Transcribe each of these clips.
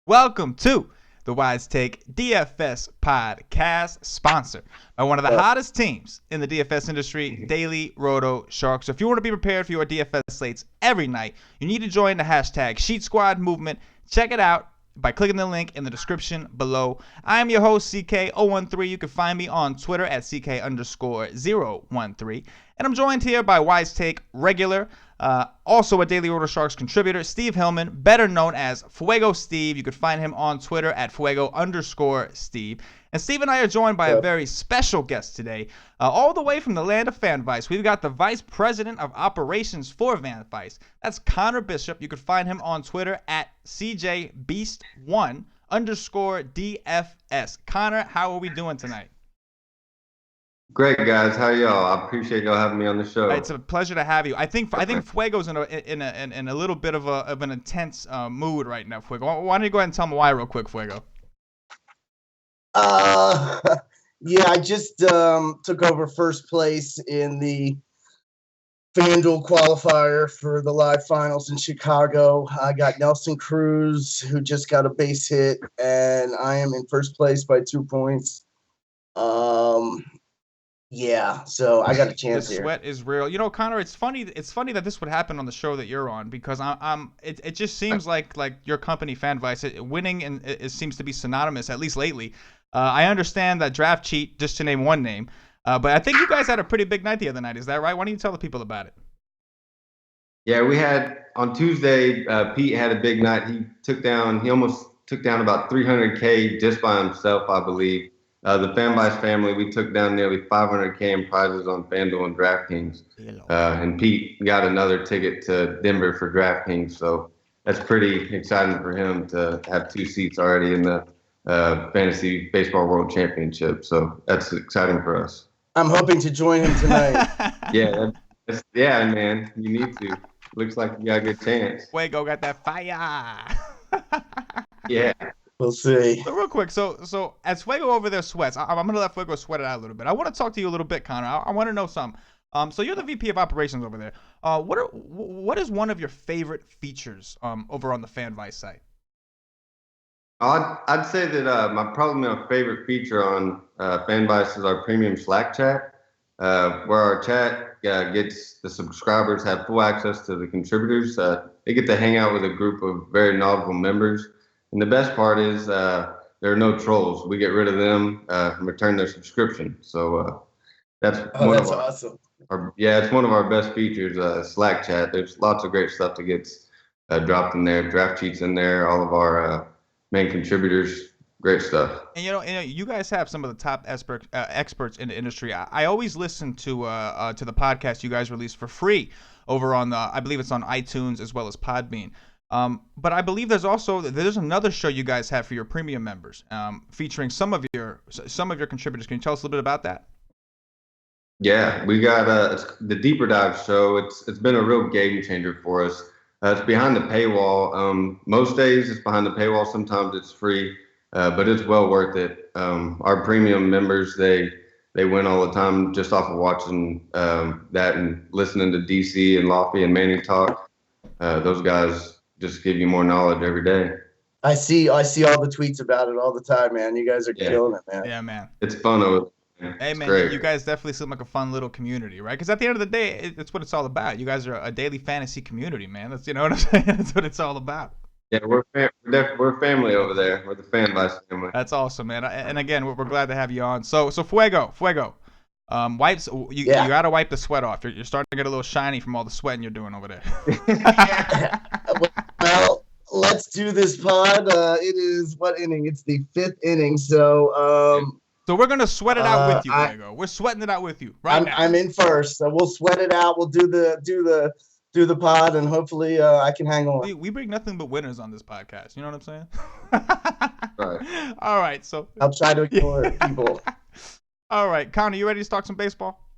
Welcome to the WiseTake DFS podcast, sponsored by one of the hottest teams in the DFS industry, Daily Roto Sharks. So if you want to be prepared for your DFS slates every night, you need to join the hashtag Sheet Squad movement. Check it out by clicking the link in the description below. I am your host, CK013. You can find me on Twitter at CK_013. And I'm joined here by WiseTake regular, also a Daily Roto Sharks contributor, Steve Hillman, better known as Fuego Steve. You can find him on Twitter at Fuego_Steve. And Steve and I are joined by a very special guest today, all the way from the land of FanVice. We've got the Vice President of Operations for FanVice. That's Connor Bishop. You can find him on Twitter at CJBeast1_DFS. Connor, how are we doing tonight? Great, guys. How are y'all? I appreciate y'all having me on the show. It's a pleasure to have you. I think Fuego's in a little bit of an intense mood right now. Fuego, why don't you go ahead and tell me why real quick, Fuego? Yeah, I just took over first place in the FanDuel qualifier for the live finals in Chicago. I got Nelson Cruz, who just got a base hit, and I am in first place by 2 points. Yeah, so I got a chance here. The sweat is real. You know, Connor, it's funny that this would happen on the show that you're on, because it just seems like your company FanVice winning, and it seems to be synonymous, at least lately. I understand that draft cheat, just to name one name, but I think you guys had a pretty big night the other night. Is that right? Why don't you tell the people about it? Yeah, we had on Tuesday. Pete had a big night. He almost took down about $300K just by himself, I believe. The FanVice family, we took down nearly $500K in prizes on FanDuel and DraftKings. And Pete got another ticket to Denver for DraftKings, so that's pretty exciting for him to have 2 seats already in the Fantasy Baseball World Championship. So that's exciting for us. I'm hoping to join him tonight. Yeah, man, you need to. Looks like you got a good chance. Fuego got that fire. Yeah. We'll see. So real quick, so as Fuego over there sweats, I'm going to let Fuego sweat it out a little bit. I want to talk to you a little bit, Connor. I want to know something. So you're the VP of Operations over there. What is one of your favorite features over on the FanVice site? I'd say that probably my favorite feature on FanVice is our premium Slack chat, where our chat gets the subscribers have full access to the contributors. They get to hang out with a group of very knowledgeable members. And the best part is there are no trolls. We get rid of them and return their subscription. So that's awesome. It's one of our best features, Slack chat. There's lots of great stuff that gets dropped in there. Draft cheats in there. All of our main contributors. Great stuff. And you know, you guys have some of the top experts in the industry. I always listen to the podcast you guys release for free over on I believe it's on iTunes as well as Podbean. But I believe there's another show you guys have for your premium members, featuring some of your contributors. Can you tell us a little bit about that? Yeah, we got the Deeper Dive show. It's been a real game changer for us. It's behind the paywall. Most days it's behind the paywall. Sometimes it's free, but it's well worth it. Our premium members, they win all the time just off of watching that and listening to DC and Lofty and Manny talk. Those guys just give you more knowledge every day. I see all the tweets about it all the time, man. You guys are killing it, man. Yeah, man. It's fun over there. Hey, man, great. You guys definitely seem like a fun little community, right? Because at the end of the day, it's what it's all about. You guys are a daily fantasy community, man. That's, you know what I'm saying? That's what it's all about. Yeah, we're family over there. We're the FanVice family. That's awesome, man. And again, we're glad to have you on. So Fuego. Wipes. You gotta wipe the sweat off. You're starting to get a little shiny from all the sweating you're doing over there. Well, let's do this pod. It is what inning? It's the 5th inning. So we're gonna sweat it out with you, Fuego. We're sweating it out with you right now. I'm in first, so we'll sweat it out. We'll do the pod, and hopefully I can hang on. We bring nothing but winners on this podcast. You know what I'm saying? Right. All right. So I'll try to ignore people. All right, Connor, you ready to talk some baseball?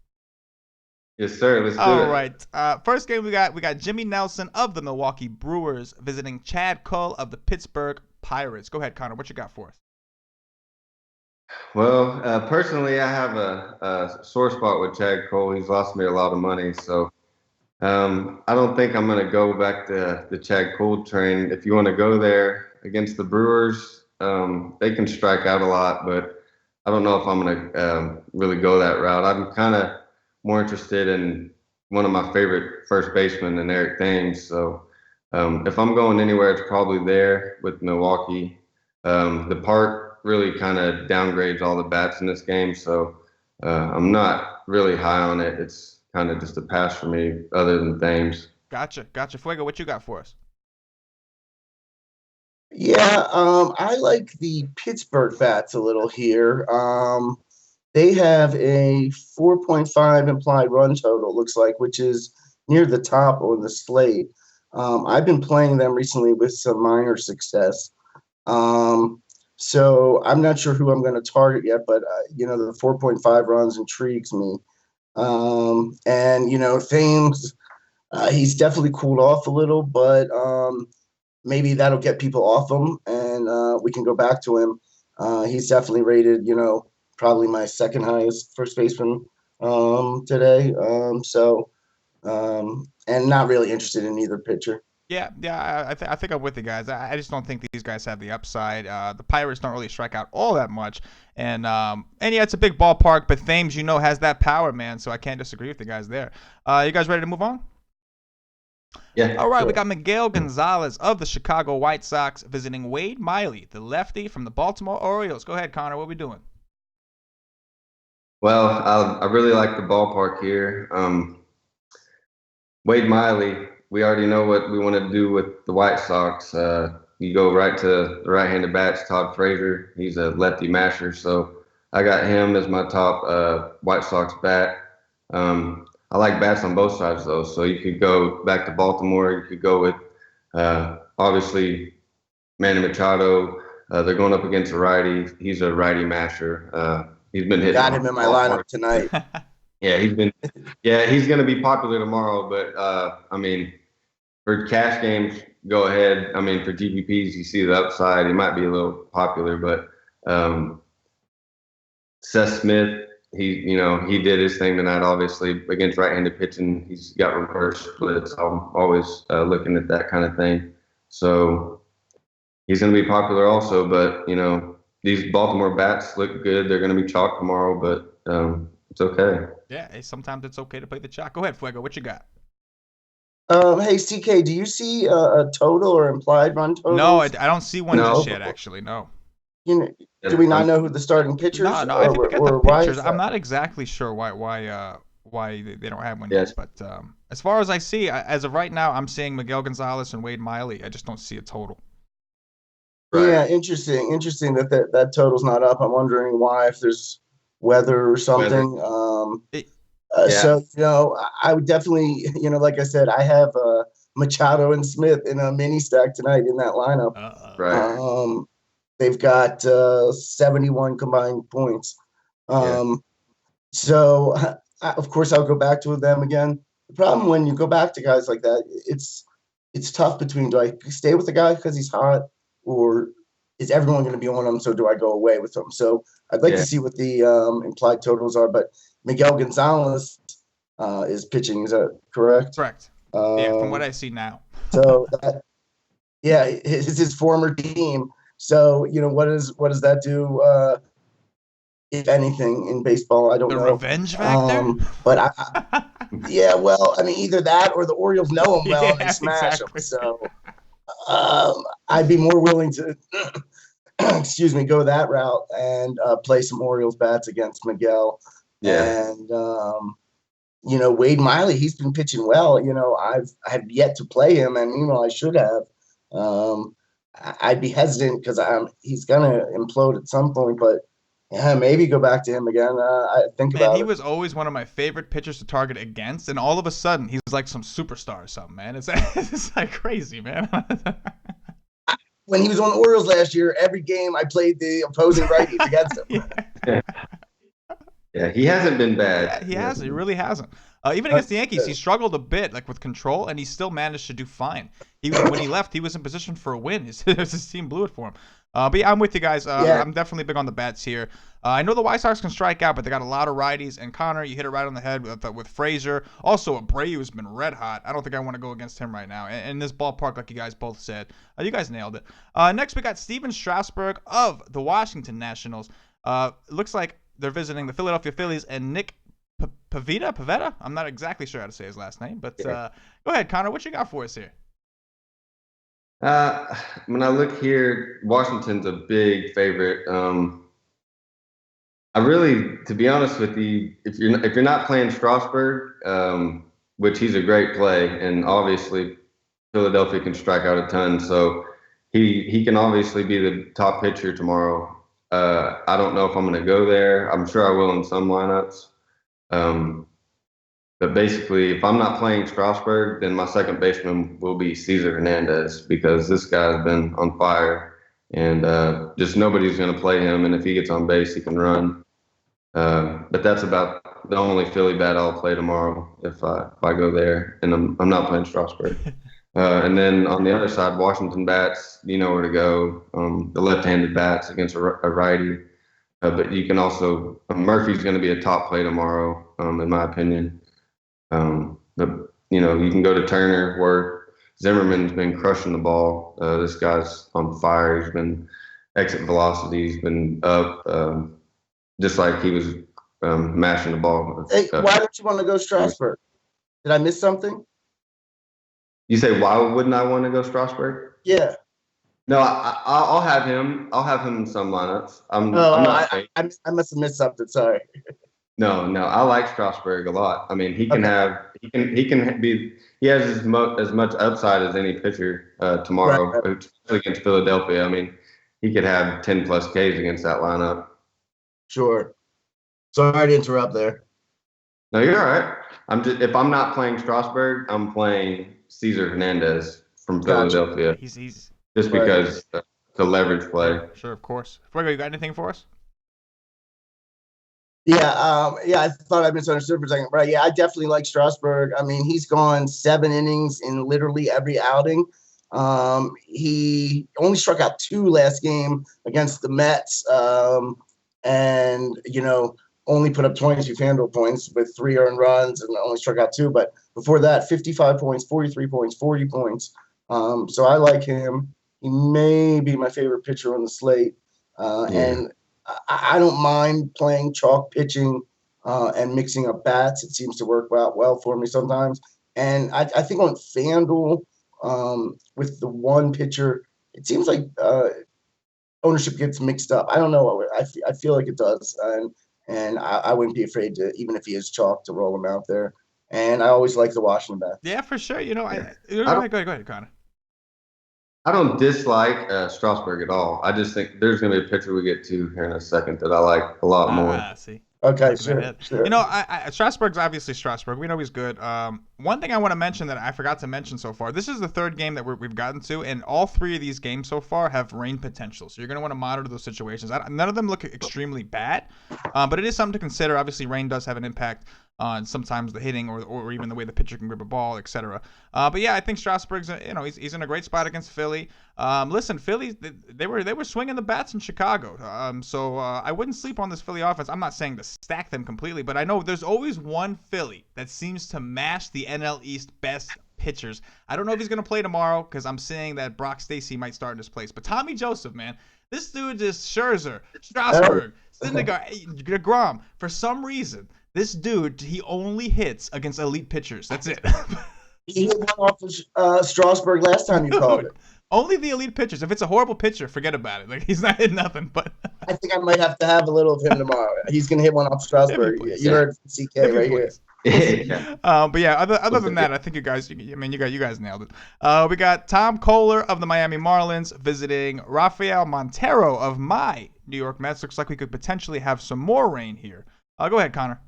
Yes, sir. Let's do it. All right. First game we got Jimmy Nelson of the Milwaukee Brewers visiting Chad Kuhl of the Pittsburgh Pirates. Go ahead, Connor. What you got for us? Well, personally, I have a sore spot with Chad Cole. He's lost me a lot of money, so I don't think I'm going to go back to the Chad Cole train. If you want to go there against the Brewers, they can strike out a lot, but I don't know if I'm going to really go that route. I'm kind of more interested in one of my favorite first basemen, in Eric Thames. So if I'm going anywhere, it's probably there with Milwaukee. The park really kind of downgrades all the bats in this game, so I'm not really high on it. It's kind of just a pass for me, other than Thames. Gotcha. Fuego, what you got for us? Yeah, I like the Pittsburgh bats a little here. They have a 4.5 implied run total, looks like, which is near the top on the slate. I've been playing them recently with some minor success. So I'm not sure who I'm going to target yet, but the 4.5 runs intrigues me. And Thames, he's definitely cooled off a little, but maybe that'll get people off him, and we can go back to him. He's definitely rated, probably my second highest first baseman today. And not really interested in either pitcher. Yeah, I think I'm with you guys. I just don't think these guys have the upside. The Pirates don't really strike out all that much, and yeah, it's a big ballpark, but Thames, has that power, man. So I can't disagree with the guys there. You guys ready to move on? Yeah. All right, sure. we got Miguel Gonzalez of the Chicago White Sox visiting Wade Miley, the lefty from the Baltimore Orioles. Go ahead, Connor. What are we doing? Well, I really like the ballpark here. Wade Miley, we already know what we want to do with the White Sox. You go right to the right-handed bats, Todd Frazier. He's a lefty masher, so I got him as my top White Sox bat. I like bats on both sides, though, so you could go back to Baltimore. You could go with, obviously, Manny Machado. They're going up against a righty. He's a righty masher. He's been hitting. Got him in my lineup tonight. Yeah, he's going to be popular tomorrow, but I mean, for cash games, go ahead. I mean, for GPPs, you see the upside. He might be a little popular, but Seth Smith, he did his thing tonight, obviously, against right-handed pitching. He's got reverse splits. I'm always looking at that kind of thing. So he's going to be popular also, but, these Baltimore bats look good. They're going to be chalk tomorrow, but it's okay. Yeah, hey, sometimes it's okay to play the chalk. Go ahead, Fuego. What you got? Hey, CK, do you see a total or implied run total? No, I don't see one just yet, actually. No. Do we not know who the starting pitchers are? No, I think we got the pitchers. I'm not exactly sure why they don't have one yet. But as far as I see, as of right now, I'm seeing Miguel Gonzalez and Wade Miley. I just don't see a total. Right. Yeah, interesting that total's not up. I'm wondering why, if there's weather or something. So, I would definitely, like I said, I have Machado and Smith in a mini stack tonight in that lineup. Right. They've got 71 combined points. So, of course, I'll go back to them again. The problem when you go back to guys like that, it's tough between, do I stay with the guy because he's hot, or is everyone going to be on him? So do I go away with him? So I'd like to see what the implied totals are. But Miguel Gonzalez is pitching. Is that correct? Correct. From what I see now. So it's his former team. So what does that do? If anything in baseball, I don't know. The revenge factor. But well, I mean, either that or the Orioles know him well and they smash him. So. I'd be more willing to, go that route and play some Orioles bats against Miguel. Yeah. And Wade Miley, he's been pitching well. I've yet to play him, and I should have. I'd be hesitant because he's gonna implode at some point, but. Yeah, maybe go back to him again. I think about it. He was always one of my favorite pitchers to target against, and all of a sudden, he's like some superstar or something, man. It's like crazy, man. When he was on the Orioles last year, every game I played the opposing righties against him. Yeah, he hasn't been bad. Yeah, he hasn't. He really hasn't. Even against the Yankees, he struggled a bit, like with control, and he still managed to do fine. When he left, he was in position for a win. His team blew it for him. But yeah, I'm with you guys. Yeah. I'm definitely big on the bats here. I know the White Sox can strike out, but they got a lot of righties. And Connor, you hit it right on the head with Frazier. Also, Abreu's been red hot. I don't think I want to go against him right now. In this ballpark, like you guys both said, you guys nailed it. Next, we got Steven Strasburg of the Washington Nationals. Looks like they're visiting the Philadelphia Phillies and Nick Pivetta. I'm not exactly sure how to say his last name, but go ahead, Connor. What you got for us here? When I look here, Washington's a big favorite. I really, to be honest with you, if you're not playing Strasburg, which he's a great play, and obviously Philadelphia can strike out a ton, so he can obviously be the top pitcher tomorrow. I don't know if I'm going to go there. I'm sure I will in some lineups. But basically, if I'm not playing Strasburg, then my second baseman will be Cesar Hernandez, because this guy's been on fire, and just nobody's going to play him. And if he gets on base, he can run. But that's about the only Philly bat I'll play tomorrow if I go there, and I'm not playing Strasburg. And then on the other side, Washington bats, you know where to go. The left-handed bats against a righty. But you can also Murphy's going to be a top play tomorrow, in my opinion. But you can go to Turner, where Zimmerman's been crushing the ball. This guy's on fire. He's been exit velocity. He's been up, just like he was mashing the ball. Hey, why don't you want to go Strasburg? Did I miss something? You say, why wouldn't I want to go Strasburg? Yeah. No, I'll have him. I'll have him in some lineups. I must have missed something. Sorry. No, I like Strasburg a lot. I mean, he has as much upside as any pitcher tomorrow, right. Especially against Philadelphia. I mean, he could have 10 plus Ks against that lineup. Sure. Sorry to interrupt there. No, you're all right. If I'm not playing Strasburg, I'm playing Cesar Hernandez from Philadelphia. He's just because it's a leverage play. Sure, of course. Fuego, you got anything for us? Yeah, I thought I misunderstood for a second. Right, yeah, I definitely like Strasburg. I mean, he's gone 7 innings in literally every outing. He only struck out 2 last game against the Mets, and only put up 22 FanDuel points with 3 earned runs and only struck out 2. But before that, 55 points, 43 points, 40 points. So I like him. He may be my favorite pitcher on the slate, and I don't mind playing chalk pitching and mixing up bats. It seems to work well for me sometimes. And I think on FanDuel, with the one pitcher, it seems like ownership gets mixed up. I don't know. I feel like it does. And I wouldn't be afraid to, even if he is chalk, to roll him out there. And I always like the Washington bats. Yeah, for sure. Go ahead, Connor. I don't dislike Strasburg at all. I just think there's going to be a pitcher we get to here in a second that I like a lot more. See. Okay, sure. Strasburg's obviously Strasburg. We know he's good. One thing I want to mention that I forgot to mention so far, this is the 3rd game that we've gotten to, and all 3 of these games so far have rain potential. So you're going to want to monitor those situations. None of them look extremely bad, but it is something to consider. Obviously, rain does have an impact on sometimes the hitting or even the way the pitcher can grip a ball, etc. But yeah, I think Strasburg's he's in a great spot against Philly. Listen, Philly they were swinging the bats in Chicago, so I wouldn't sleep on this Philly offense. I'm not saying to stack them completely, but I know there's always one Philly that seems to mash the NL East best pitchers. I don't know if he's gonna play tomorrow because I'm seeing that Brock Stacy might start in his place. But Tommy Joseph, man, this dude just Scherzer, Strasburg, Syndergaard, DeGrom. For some reason, this dude, he only hits against elite pitchers. That's it. He hit one off Strasburg last time you called it. Only the elite pitchers. If it's a horrible pitcher, forget about it. Like, he's not hitting nothing. But I think I might have to have a little of him tomorrow. He's gonna hit one off Strasburg. You heard CK right here. But yeah, other than that, I think you guys nailed it. We got Tom Kohler of the Miami Marlins visiting Rafael Montero of my New York Mets. Looks like we could potentially have some more rain here. Go ahead, Connor.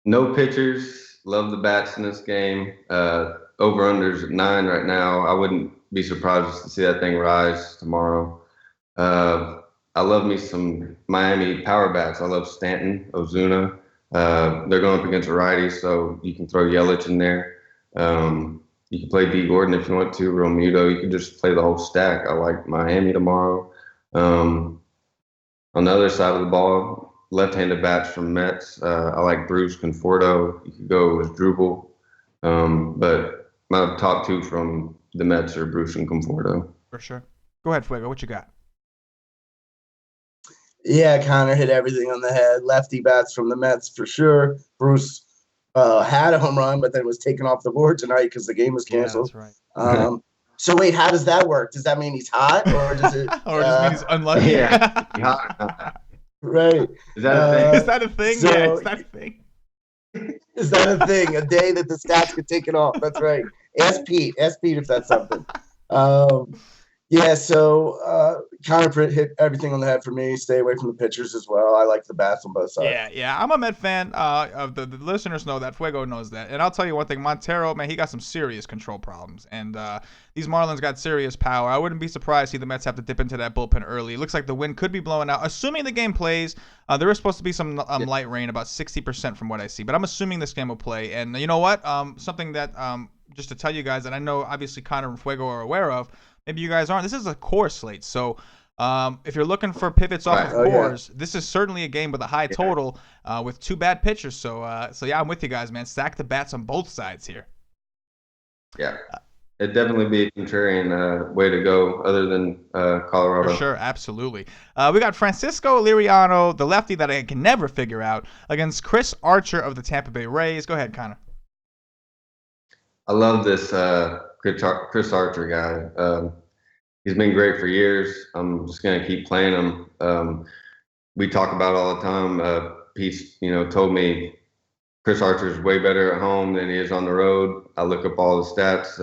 No pitchers. Love the bats in this game. Over-unders at 9 right now. I wouldn't be surprised to see that thing rise tomorrow. I love me some Miami power bats. I love Stanton, Ozuna. They're going up against a righty, so you can throw Yelich in there. You can play D. Gordon if you want to, Realmuto. You can just play the whole stack. I like Miami tomorrow. On the other side of the ball, left-handed bats from Mets. I like Bruce Conforto. You could go with Drupal. But my top two from the Mets are Bruce and Conforto. For sure. Go ahead, Fuego. What you got? Yeah, Connor hit everything on the head. Lefty bats from the Mets for sure. Bruce had a home run, but then was taken off the board tonight because the game was canceled. Yeah, that's right. So wait, how does that work? Does that mean he's hot, or does it? Or does it mean he's unlucky? Yeah. Right. Is that a thing? Is that a thing? So, yeah, is that a thing? Is that a thing? A day that the stats could take it off. That's right. Ask Pete. Ask Pete if that's something. Yeah, so Connor hit everything on the head for me. Stay away from the pitchers as well. I like the bats on both sides. Yeah. I'm a Met fan. Of the listeners know that. Fuego knows that. And I'll tell you one thing. Montero, man, he got some serious control problems. And these Marlins got serious power. I wouldn't be surprised to see the Mets have to dip into that bullpen early. It looks like the wind could be blowing out. Assuming the game plays, there is supposed to be some light rain, about 60% from what I see. But I'm assuming this game will play. And you know what? Something that just to tell you guys that I know obviously Connor and Fuego are aware of, maybe you guys aren't. This is a Coors slate. So if you're looking for pivots off of Coors, this is certainly a game with a high total with two bad pitchers. So yeah, I'm with you guys, man. Stack the bats on both sides here. Yeah. It'd definitely be a contrarian way to go other than Colorado. For sure, absolutely. We got Francisco Liriano, the lefty that I can never figure out, against Chris Archer of the Tampa Bay Rays. Go ahead, Connor. I love this Chris Archer guy. He's been great for years. I'm just going to keep playing him. We talk about it all the time. Pete, told me Chris Archer is way better at home than he is on the road. I look up all the stats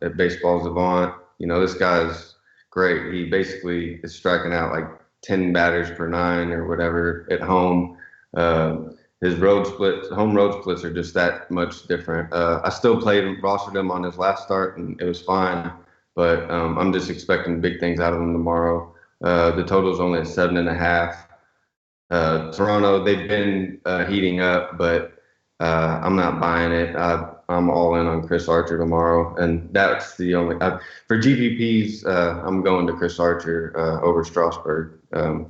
at Baseball Savant. This guy's great. He basically is striking out like 10 batters per 9 or whatever at home. His home road splits are just that much different. I still rostered him on his last start, and it was fine. But I'm just expecting big things out of him tomorrow. The total is only at 7.5. Toronto, they've been heating up, but I'm not buying it. I'm all in on Chris Archer tomorrow, and that's the only for GPPs. I'm going to Chris Archer over Strasburg, no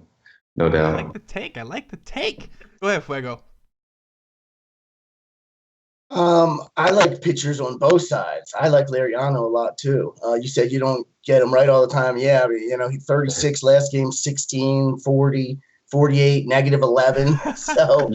doubt. I like the take. Go ahead, Fuego. I like pitchers on both sides. I like Liriano a lot too. You said you don't get him right all the time. Yeah, but, he 36 last game, 16, 40, 48, -11. So,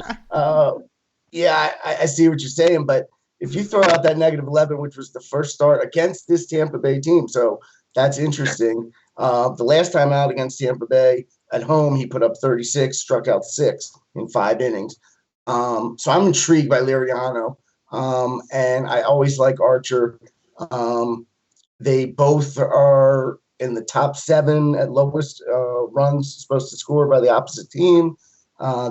yeah, I see what you're saying. But if you throw out that -11, which was the first start against this Tampa Bay team, so that's interesting. The last time out against Tampa Bay at home, he put up 36, struck out 6 in 5 innings. So I'm intrigued by Liriano. And I always like Archer. They both are in the top 7 at lowest runs supposed to score by the opposite team.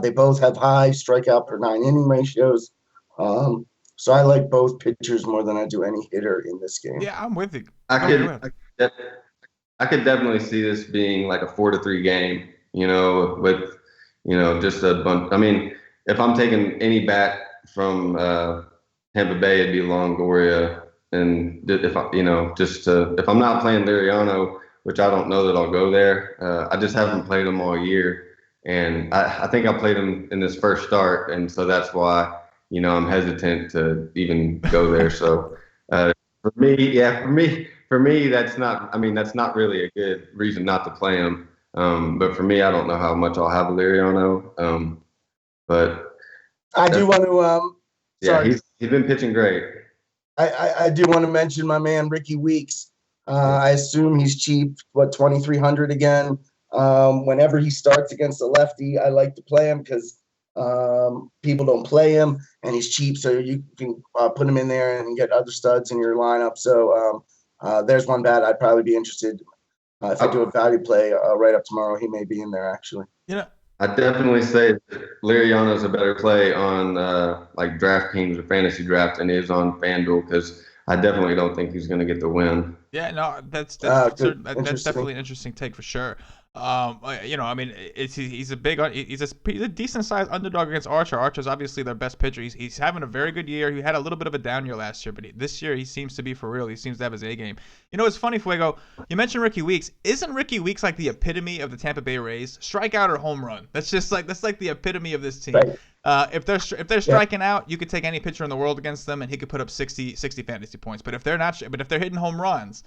They both have high strikeout per 9 inning ratios. So I like both pitchers more than I do any hitter in this game. Yeah, I'm with you. I could definitely see this being like a 4-3 game, with, just a bunch. I mean, if I'm taking any bat from Tampa Bay, it'd be Longoria. And if I'm not playing Liriano, which I don't know that I'll go there, I just haven't played him all year. And I think I played him in this first start. And so that's why, I'm hesitant to even go there. So for me, that's not really a good reason not to play him. But for me, I don't know how much I'll have Liriano. But I do want to, yeah, he's been pitching great. I do want to mention my man Ricky Weeks. I assume he's cheap. 2,300 again. Whenever he starts against a lefty, I like to play him because people don't play him, and he's cheap, so you can put him in there and get other studs in your lineup. So there's one bat I'd probably be interested. If I do a value play right up tomorrow, he may be in there actually. I'd definitely say Liriano's a better play on like DraftKings or Fantasy Draft than he is on FanDuel, because I definitely don't think he's going to get the win. Yeah, no, that's definitely an interesting take for sure. I mean, he's a decent sized underdog against Archer. Archer's obviously their best pitcher. He's having a very good year. He had a little bit of a down year last year, but this year he seems to be for real. He seems to have his A game. You know, it's funny, Fuego. You mentioned Ricky Weeks. Isn't Ricky Weeks like the epitome of the Tampa Bay Rays? Strikeout or home run. That's like the epitome of this team. Right. If they're striking out, you could take any pitcher in the world against them, and he could put up 60 fantasy points. But if they're hitting home runs,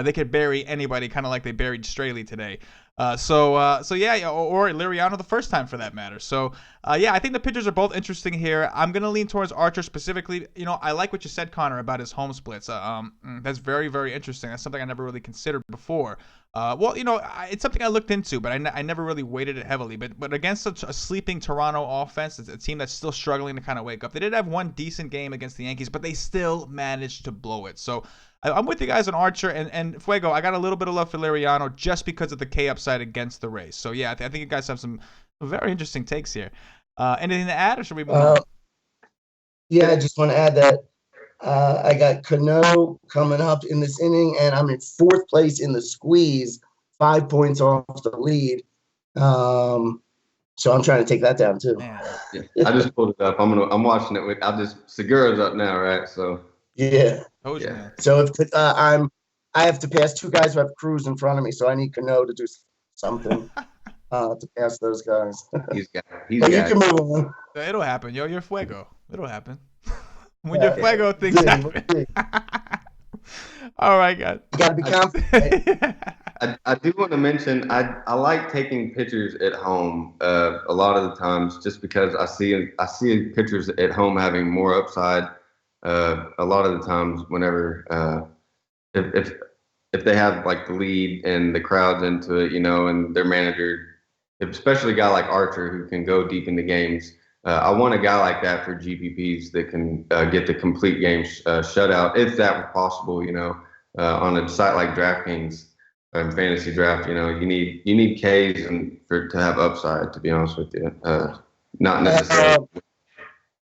they could bury anybody, kind of like they buried Straley today. So yeah, or Liriano the first time for that matter. So yeah, I think the pitchers are both interesting here. I'm gonna lean towards Archer specifically. You know, I like what you said, Connor, about his home splits. That's very, very interesting. That's something I never really considered before. Well, you know, it's something I looked into, but I never really weighted it heavily. But against such a sleeping Toronto offense, it's a team that's still struggling to kind of wake up. They did have one decent game against the Yankees, but they still managed to blow it. So I'm with you guys on Archer and Fuego. I got a little bit of love for Liriano just because of the K upside against the Rays. So yeah, I think you guys have some very interesting takes here. Anything to add, or should we move on? Yeah, I just want to add that I got Cano coming up in this inning, and I'm in fourth place in the squeeze, 5 points off the lead. So I'm trying to take that down too. Yeah, I just pulled it up. I'm watching it Segura's up now, right? So yeah. Yeah. So if I have to pass two guys who have Cruz in front of me, so I need Cano to do something to pass those guys. He's got you can move on. It'll happen, yo. You're Fuego. It'll happen. When you're Fuego, things happen. All right, guys. You got to be confident. I do want to mention I like taking pitchers at home a lot of the times just because I see pitchers at home having more upside. A lot of the times whenever if they have like the lead and the crowd's into it, you know, and their manager, especially a guy like Archer who can go deep into games, I want a guy like that for GPPs that can get the complete game shutout if that were possible, you know, on a site like DraftKings and Fantasy Draft. You know, you need Ks to have upside. To be honest with you, not necessarily.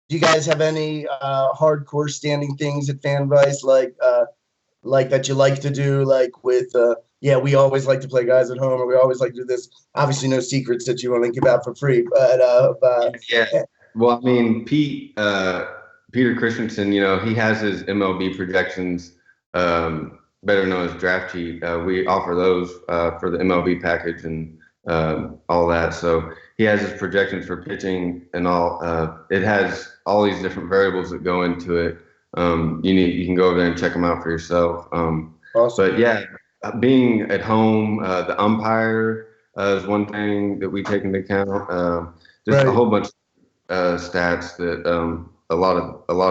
Do you guys have any hardcore standing things at FanVice like that you like to do? Like with we always like to play guys at home, or we always like to do this. Obviously, no secrets that you want to give out for free, but yeah. Well, I mean, Peter Christensen, you know, he has his MLB projections, better known as Draft Cheat. We offer those for the MLB package and all that. So he has his projections for pitching and all. It has all these different variables that go into it. You can go over there and check them out for yourself. Awesome. But yeah, being at home, the umpire is one thing that we take into account. Just a whole bunch of stats that a lot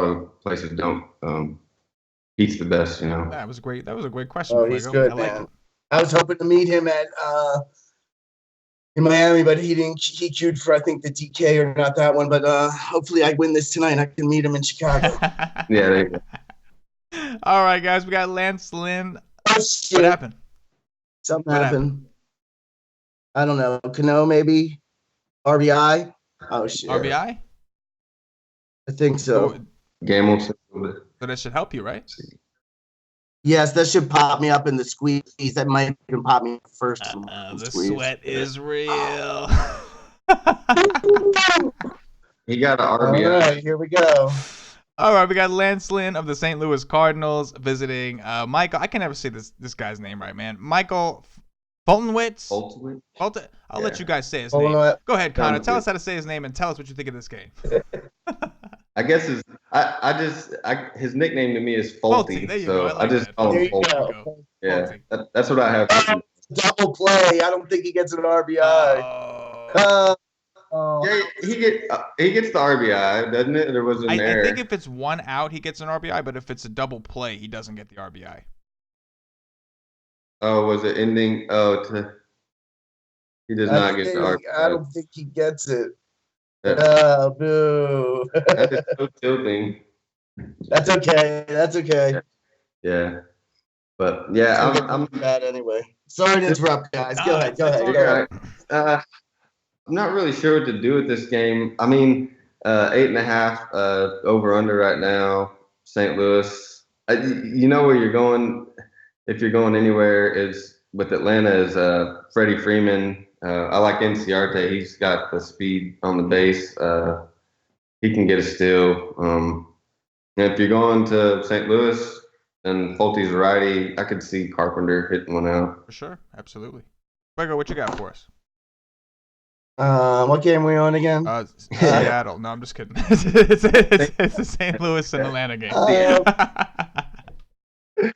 of places don't. He's the best, you know. That was great. That was a great question. Oh, he's good, man. I was hoping to meet him at in Miami, but he didn't. He queued for, I think, the DK or not that one. But hopefully, I win this tonight. I can meet him in Chicago. Yeah, there you go. All right, guys, we got Lance Lynn. Oh, shit. What happened? Something happened. I don't know. Cano, maybe RBI. Oh shit. RBI? I think so. Gamble. So that should help you, right? Yes, that should pop me up in the squeeze. That might even pop me first. The sweat is real. He got an RBI. All right, here we go. All right, we got Lance Lynn of the St. Louis Cardinals visiting Michael. I can never say this guy's name right, man. Michael Fultonwitz. I'll let you guys say his name. Go ahead, Connor. Tell us how to say his name and tell us what you think of this game. I guess his nickname to me is Fulty. There you so go. I just call him Fulty. Yeah, that's what I have. Double play. I don't think he gets an RBI. Yeah, he gets the RBI, doesn't it? There was an error. I think if it's one out, he gets an RBI, but if it's a double play, he doesn't get the RBI. Oh, was it ending? He does not get the RBI. I don't think he gets it. Yeah. Boo. That is so tilting. That's okay. Yeah. But yeah, I'm bad anyway. Sorry to interrupt, guys. Go ahead. I'm not really sure what to do with this game. I mean, 8.5 over under right now. St. Louis. You know where you're going. If you're going anywhere, is with Atlanta is Freddie Freeman. I like Inciarte. He's got the speed on the base. He can get a steal. And if you're going to St. Louis and Fulte's a righty, I could see Carpenter hitting one out. For sure. Absolutely. Fuego, what you got for us? What game are we on again? Seattle. No, I'm just kidding. It's the St. Louis and Atlanta game.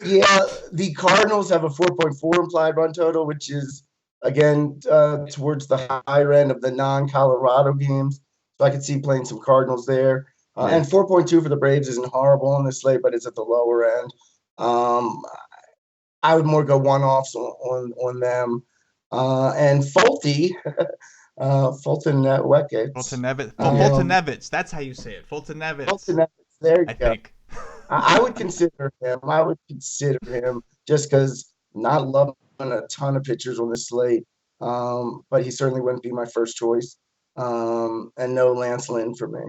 Yeah, the Cardinals have a 4.4 implied run total, which is, again, towards the higher end of the non-Colorado games. So I could see playing some Cardinals there. And 4.2 for the Braves isn't horrible on this slate, but it's at the lower end. I would more go one-offs on them. And Fulte, Fulton Weke. Fultonevitz. That's how you say it. Fultonevitz. Fultonevitz. There you I go. think. I would consider him just because not loving a ton of pitchers on this slate. But he certainly wouldn't be my first choice. And no Lance Lynn for me.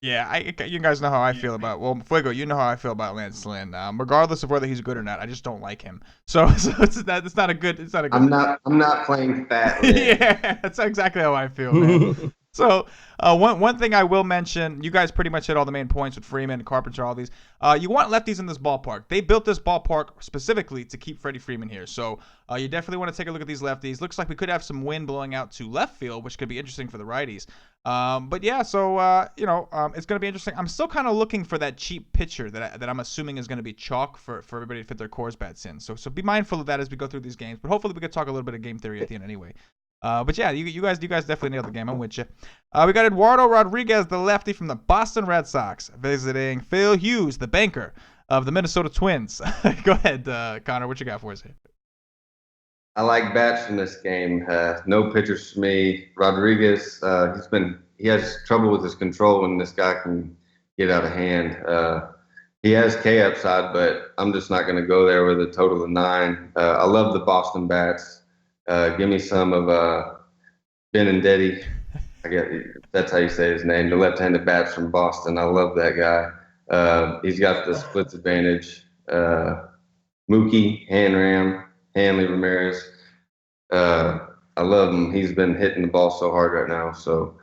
Yeah, you guys know how I feel about. Well, Fuego, you know how I feel about Lance Lynn. Regardless of whether he's good or not, I just don't like him. So it's not a good. It's not a good. I'm not playing fat. Yeah, that's exactly how I feel, man. So one thing I will mention, you guys pretty much hit all the main points with Freeman, Carpenter, all these. You want lefties in this ballpark. They built this ballpark specifically to keep Freddie Freeman here. So you definitely want to take a look at these lefties. Looks like we could have some wind blowing out to left field, which could be interesting for the righties. But yeah, so it's going to be interesting. I'm still kind of looking for that cheap pitcher that I'm assuming is going to be chalk for everybody to fit their Coors bats in. So be mindful of that as we go through these games. But hopefully we could talk a little bit of game theory at the end anyway. But yeah, you guys definitely nailed the game. I'm with you. We got Eduardo Rodriguez, the lefty from the Boston Red Sox, visiting Phil Hughes, the banker of the Minnesota Twins. Go ahead, Connor. What you got for us here? I like bats in this game. No pitchers for me. Rodriguez, he has trouble with his control when this guy can get out of hand. He has K upside, but I'm just not going to go there with a total of 9. I love the Boston bats. Give me some of Benintendi. I guess that's how you say his name. The left-handed bats from Boston. I love that guy. He's got the splits advantage. Mookie, Hanley Ramirez. I love him. He's been hitting the ball so hard right now. So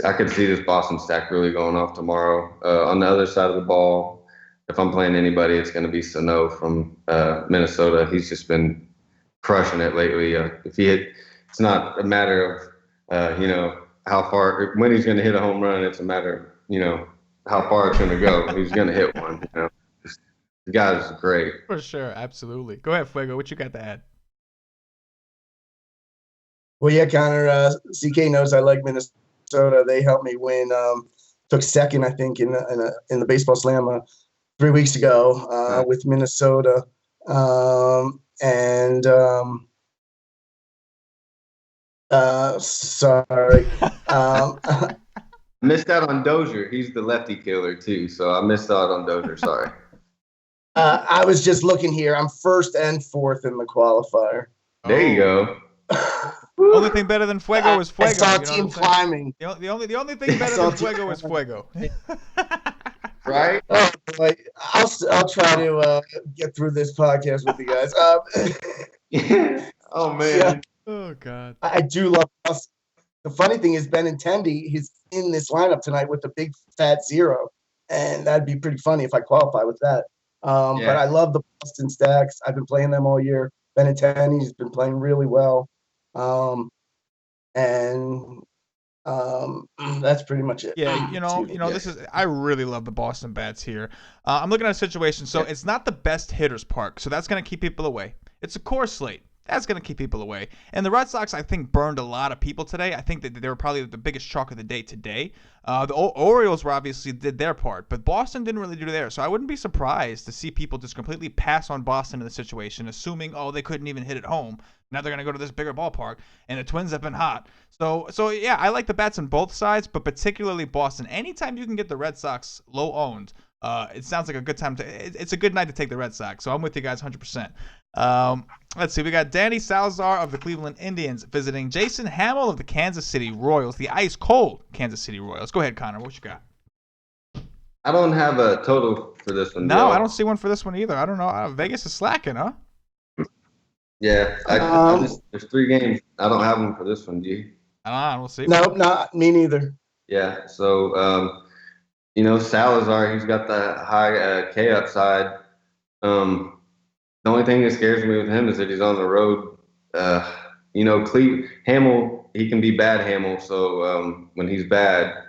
I could see this Boston stack really going off tomorrow. On the other side of the ball, if I'm playing anybody, it's going to be Sano from Minnesota. He's just been crushing it lately. It's not a matter of how far when he's going to hit a home run. It's a matter of how far it's going to go. He's going to hit one. The guy's great. For sure, absolutely. Go ahead, Fuego. What you got to add? Well, yeah, Connor. CK knows I like Minnesota. They helped me win. Took second, I think, in the baseball slam 3 weeks ago with Minnesota. Sorry. Missed out on Dozier. He's the lefty killer too, so I missed out on Dozier. Sorry. I was just looking here. I'm 1st and 4th in the qualifier. There you go. Only thing better than Fuego is Fuego. I saw team climbing. The only thing better than Fuego is Fuego. Right? Oh, boy. I'll try to get through this podcast with you guys. Oh man. Yeah. Oh God. I do love us. The funny thing is Benintendi, he's in this lineup tonight with the big fat 0. And that'd be pretty funny if I qualify with that. But I love the Boston stacks. I've been playing them all year. Benintendi's been playing really well. That's pretty much it. Yeah, this is. I really love the Boston bats here. I'm looking at a situation. So it's not the best hitters park, so that's going to keep people away. It's a core slate. That's going to keep people away. And the Red Sox, I think, burned a lot of people today. I think that they were probably the biggest chalk of the day today. The Orioles were obviously did their part, but Boston didn't really do theirs. So I wouldn't be surprised to see people just completely pass on Boston in the situation, assuming, they couldn't even hit it home. Now they're going to go to this bigger ballpark, and the Twins have been hot. So yeah, I like the bats on both sides, but particularly Boston. Anytime you can get the Red Sox low owned, it sounds like a good time it's a good night to take the Red Sox. So I'm with you guys 100%. Let's see. We got Danny Salazar of the Cleveland Indians visiting Jason Hamill of the Kansas City Royals, the ice cold Kansas City Royals. Go ahead, Connor. What you got? I don't have a total for this one. No, I don't see one for this one either. I don't know. Vegas is slacking, huh? Yeah, I just there's 3 games. I don't have them for this one. Do you? We'll see. Nope, not me neither. Yeah. So Salazar, he's got the high K upside. The only thing that scares me with him is that he's on the road. Hamill, he can be bad Hamill. So when he's bad,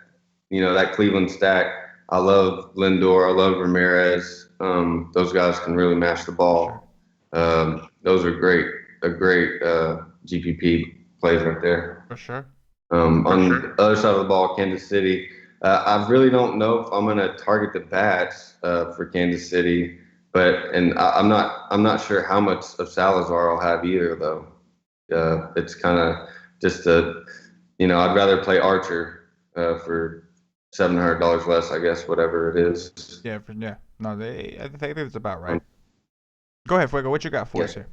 that Cleveland stack. I love Lindor. I love Ramirez. Those guys can really mash the ball. Those are great. A great GPP plays right there. For sure. On the other side of the ball, Kansas City. I really don't know if I'm going to target the bats for Kansas City, I'm not sure how much of Salazar I'll have either though. It's kind of just I'd rather play Archer for $700 less, I guess, whatever it is. Yeah, no, I think it's about right. Go ahead, Fuego. What you got for us here?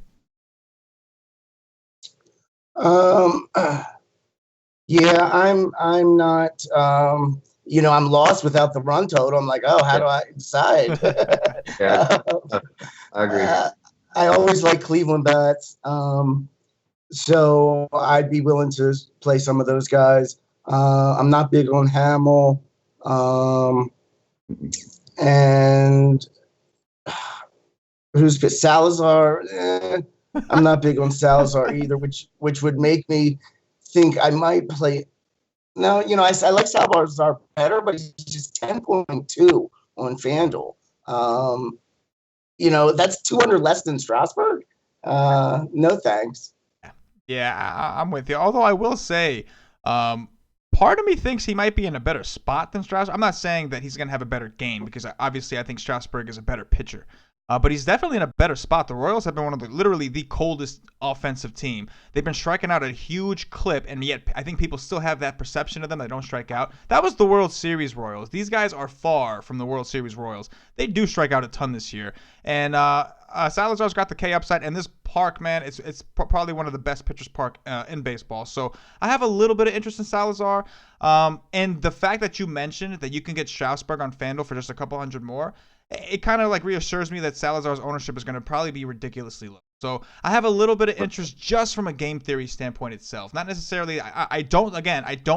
Yeah, I'm not. I'm lost without the run total. I'm like, oh, how do I decide? Yeah, I agree. I always like Cleveland bats, so I'd be willing to play some of those guys. I'm not big on Hamill, and who's Salazar? I'm not big on Salazar either, which would make me think I might play. No, I like Salazar better, but he's just 10.2 on FanDuel. That's 200 less than Strasburg. No thanks. Yeah, I'm with you. Although I will say, part of me thinks he might be in a better spot than Strasburg. I'm not saying that he's going to have a better game because obviously I think Strasburg is a better pitcher. But he's definitely in a better spot. The Royals have been literally the coldest offensive team. They've been striking out at a huge clip, and yet I think people still have that perception of them. They don't strike out. That was the World Series Royals. These guys are far from the World Series Royals. They do strike out a ton this year. And Salazar's got the K upside, and this park, man, it's probably one of the best pitchers park in baseball. So I have a little bit of interest in Salazar. And the fact that you mentioned that you can get Strasburg on FanDuel for just a couple hundred more, it kind of reassures me that Salazar's ownership is going to probably be ridiculously low. So I have a little bit of interest just from a game theory standpoint itself. Not necessarily, I don't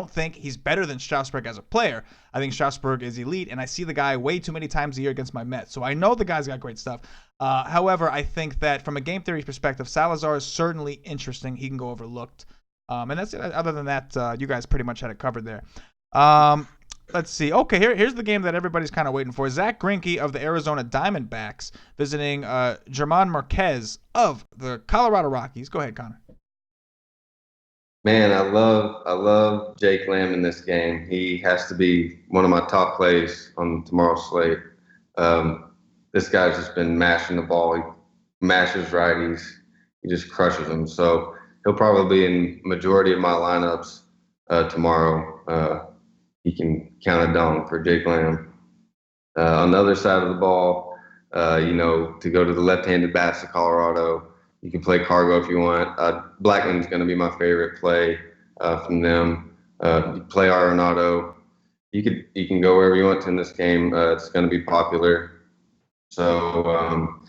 think he's better than Strasburg as a player. I think Strasburg is elite, and I see the guy way too many times a year against my Mets. So I know the guy's got great stuff. However, I think that from a game theory perspective, Salazar is certainly interesting. He can go overlooked. And that's it. Other than that, you guys pretty much had it covered there. Let's see. Okay, here's the game that everybody's kind of waiting for. Zach Greinke of the Arizona Diamondbacks visiting German Marquez of the Colorado Rockies. Go ahead, Connor. Man, I love Jake Lamb in this game. He has to be one of my top plays on tomorrow's slate. This guy's just been mashing the ball. He mashes righties. He just crushes them. So he'll probably be in majority of my lineups tomorrow. He can count a dong for Jake Lamb. On the other side of the ball, to go to the left-handed bats of Colorado, you can play Cargo if you want. Blackman's going to be my favorite play from them. You play Arenado. You can go wherever you want to in this game. It's going to be popular. So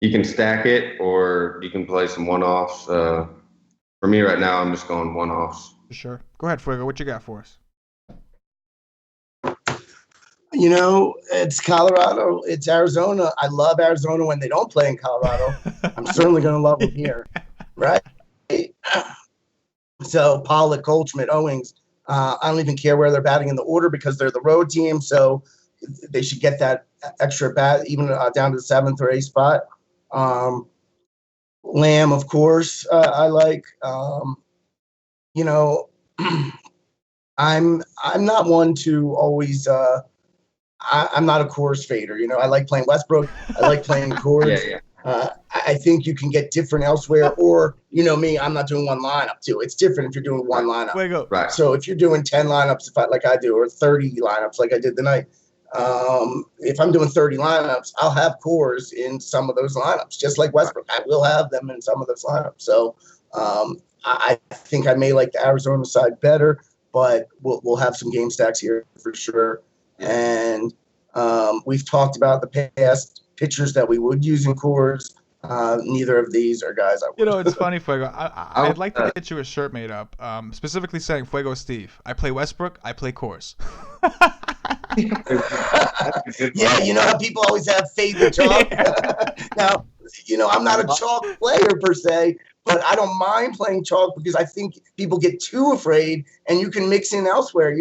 you can stack it or you can play some one-offs. For me right now, I'm just going one-offs. For sure. Go ahead, Fuego. What you got for us? It's Colorado. It's Arizona. I love Arizona when they don't play in Colorado. I'm certainly going to love them here. Right? So Pollock, Goldschmidt, Owings. I don't even care where they're batting in the order because they're the road team. So they should get that extra bat even down to the 7th or 8th spot. Lamb, of course, I like. I'm not one to always. I'm not a Coors fader. I like playing Westbrook. I like playing Coors. Yeah. I think you can get different elsewhere. Or me, I'm not doing one lineup too. It's different if you're doing one lineup. Fuego. Right. So if you're doing 10 lineups, like I do, or 30 lineups like I did tonight. If I'm doing 30 lineups, I'll have Coors in some of those lineups, just like Westbrook. I will have them in some of those lineups. So I think I may like the Arizona side better, but we'll have some game stacks here for sure. And we've talked about the past pitchers that we would use in Coors. Neither of these are guys I would. You know, it's funny, Fuego. I'd like to get you a shirt made up, specifically saying Fuego Steve. I play Westbrook. I play Coors. Yeah, you know how people always have favorite chalk? Now, I'm not a chalk player per se, but I don't mind playing chalk because I think people get too afraid and you can mix in elsewhere.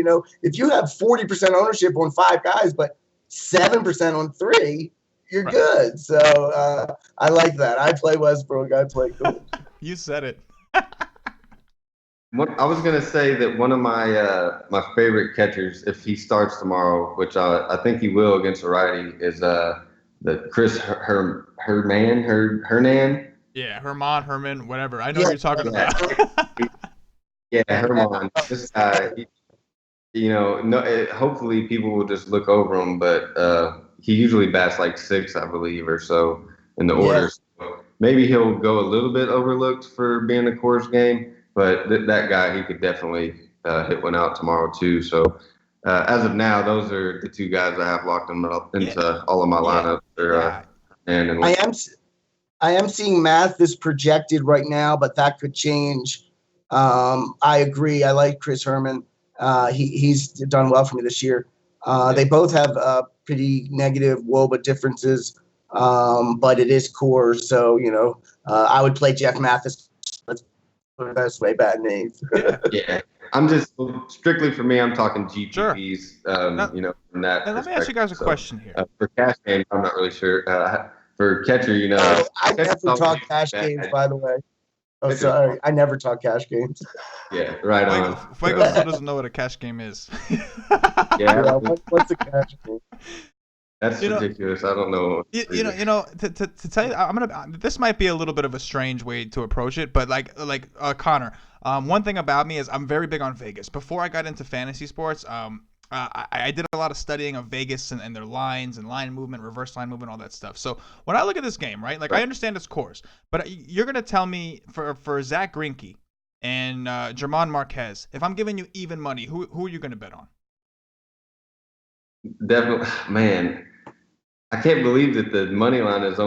If you have 40% ownership on 5 guys, but 7% on 3, you're right. Good. So I like that. I play Westbrook. I play Coors. You said it. I was gonna say that one of my favorite catchers, if he starts tomorrow, which I think he will against a righty, is the Chris Hernan. Yeah, Herman, whatever. I know what you're talking about. Yeah, Herman. This guy, hopefully people will just look over him, but he usually bats like 6, I believe, or so in the orders. So maybe he'll go a little bit overlooked for being a Coors game, but that guy, he could definitely hit one out tomorrow too. So as of now, those are the 2 guys I have locked them up into all of my lineups. I am seeing Mathis projected right now, but that could change. I agree. I like Chris Herman. He's done well for me this year. They both have pretty negative WOBA differences, but it is Coors. So, I would play Jeff Mathis. Let's put it this way, bad names. Yeah. I'm just strictly for me, I'm talking GPPs, from that. And let me ask you guys a question here. For cash games, I'm not really sure. For catcher, I never talk cash games, by the way. Oh, sorry. I never talk cash games. Yeah, right on. Fuego still doesn't know what a cash game is. Yeah. What's a cash game? That's ridiculous. I don't know. To tell you, this might be a little bit of a strange way to approach it, but like Connor, one thing about me is I'm very big on Vegas. Before I got into fantasy sports, I did a lot of studying of Vegas and their lines and line movement, reverse line movement, all that stuff. So when I look at this game, right, I understand it's Coors, but you're going to tell me for Zach Greinke and German Marquez, if I'm giving you even money, who are you going to bet on? Definitely, man. I can't believe that the money line is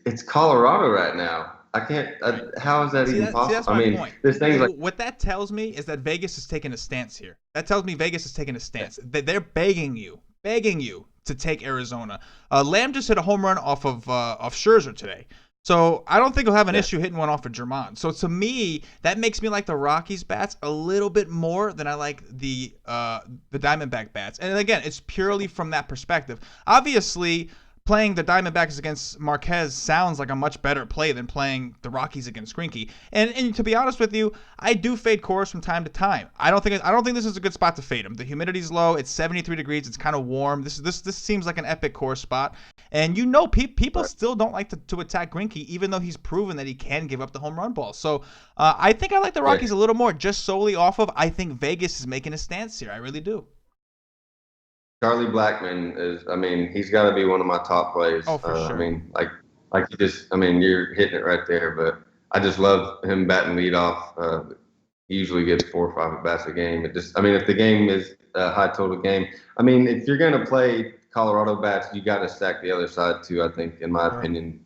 it's Colorado right now. I can't. How is that even possible? That's my point. This thing's what that tells me is that Vegas is taking a stance here. That tells me Vegas is taking a stance. They're begging you to take Arizona. Lamb just hit a home run off of Scherzer today. So I don't think he'll have an issue hitting one off of German. So to me, that makes me like the Rockies bats a little bit more than I like the Diamondback bats. And again, it's purely from that perspective. Obviously, playing the Diamondbacks against Marquez sounds like a much better play than playing the Rockies against Greinke. And to be honest with you, I do fade Coors from time to time. I don't think this is a good spot to fade him. The humidity's low. It's 73 degrees. It's kind of warm. This seems like an epic Coors spot. And people still don't like to attack Greinke, even though he's proven that he can give up the home run ball. So I think I like the Rockies a little more, just solely off of I think Vegas is making a stance here. I really do. Charlie Blackmon he's got to be one of my top plays. Oh, for sure. You're hitting it right there, but I just love him batting leadoff. He usually gets 4 or 5 at bats a game. If the game is a high total game, if you're going to play Colorado bats, you got to stack the other side too, I think, in my opinion.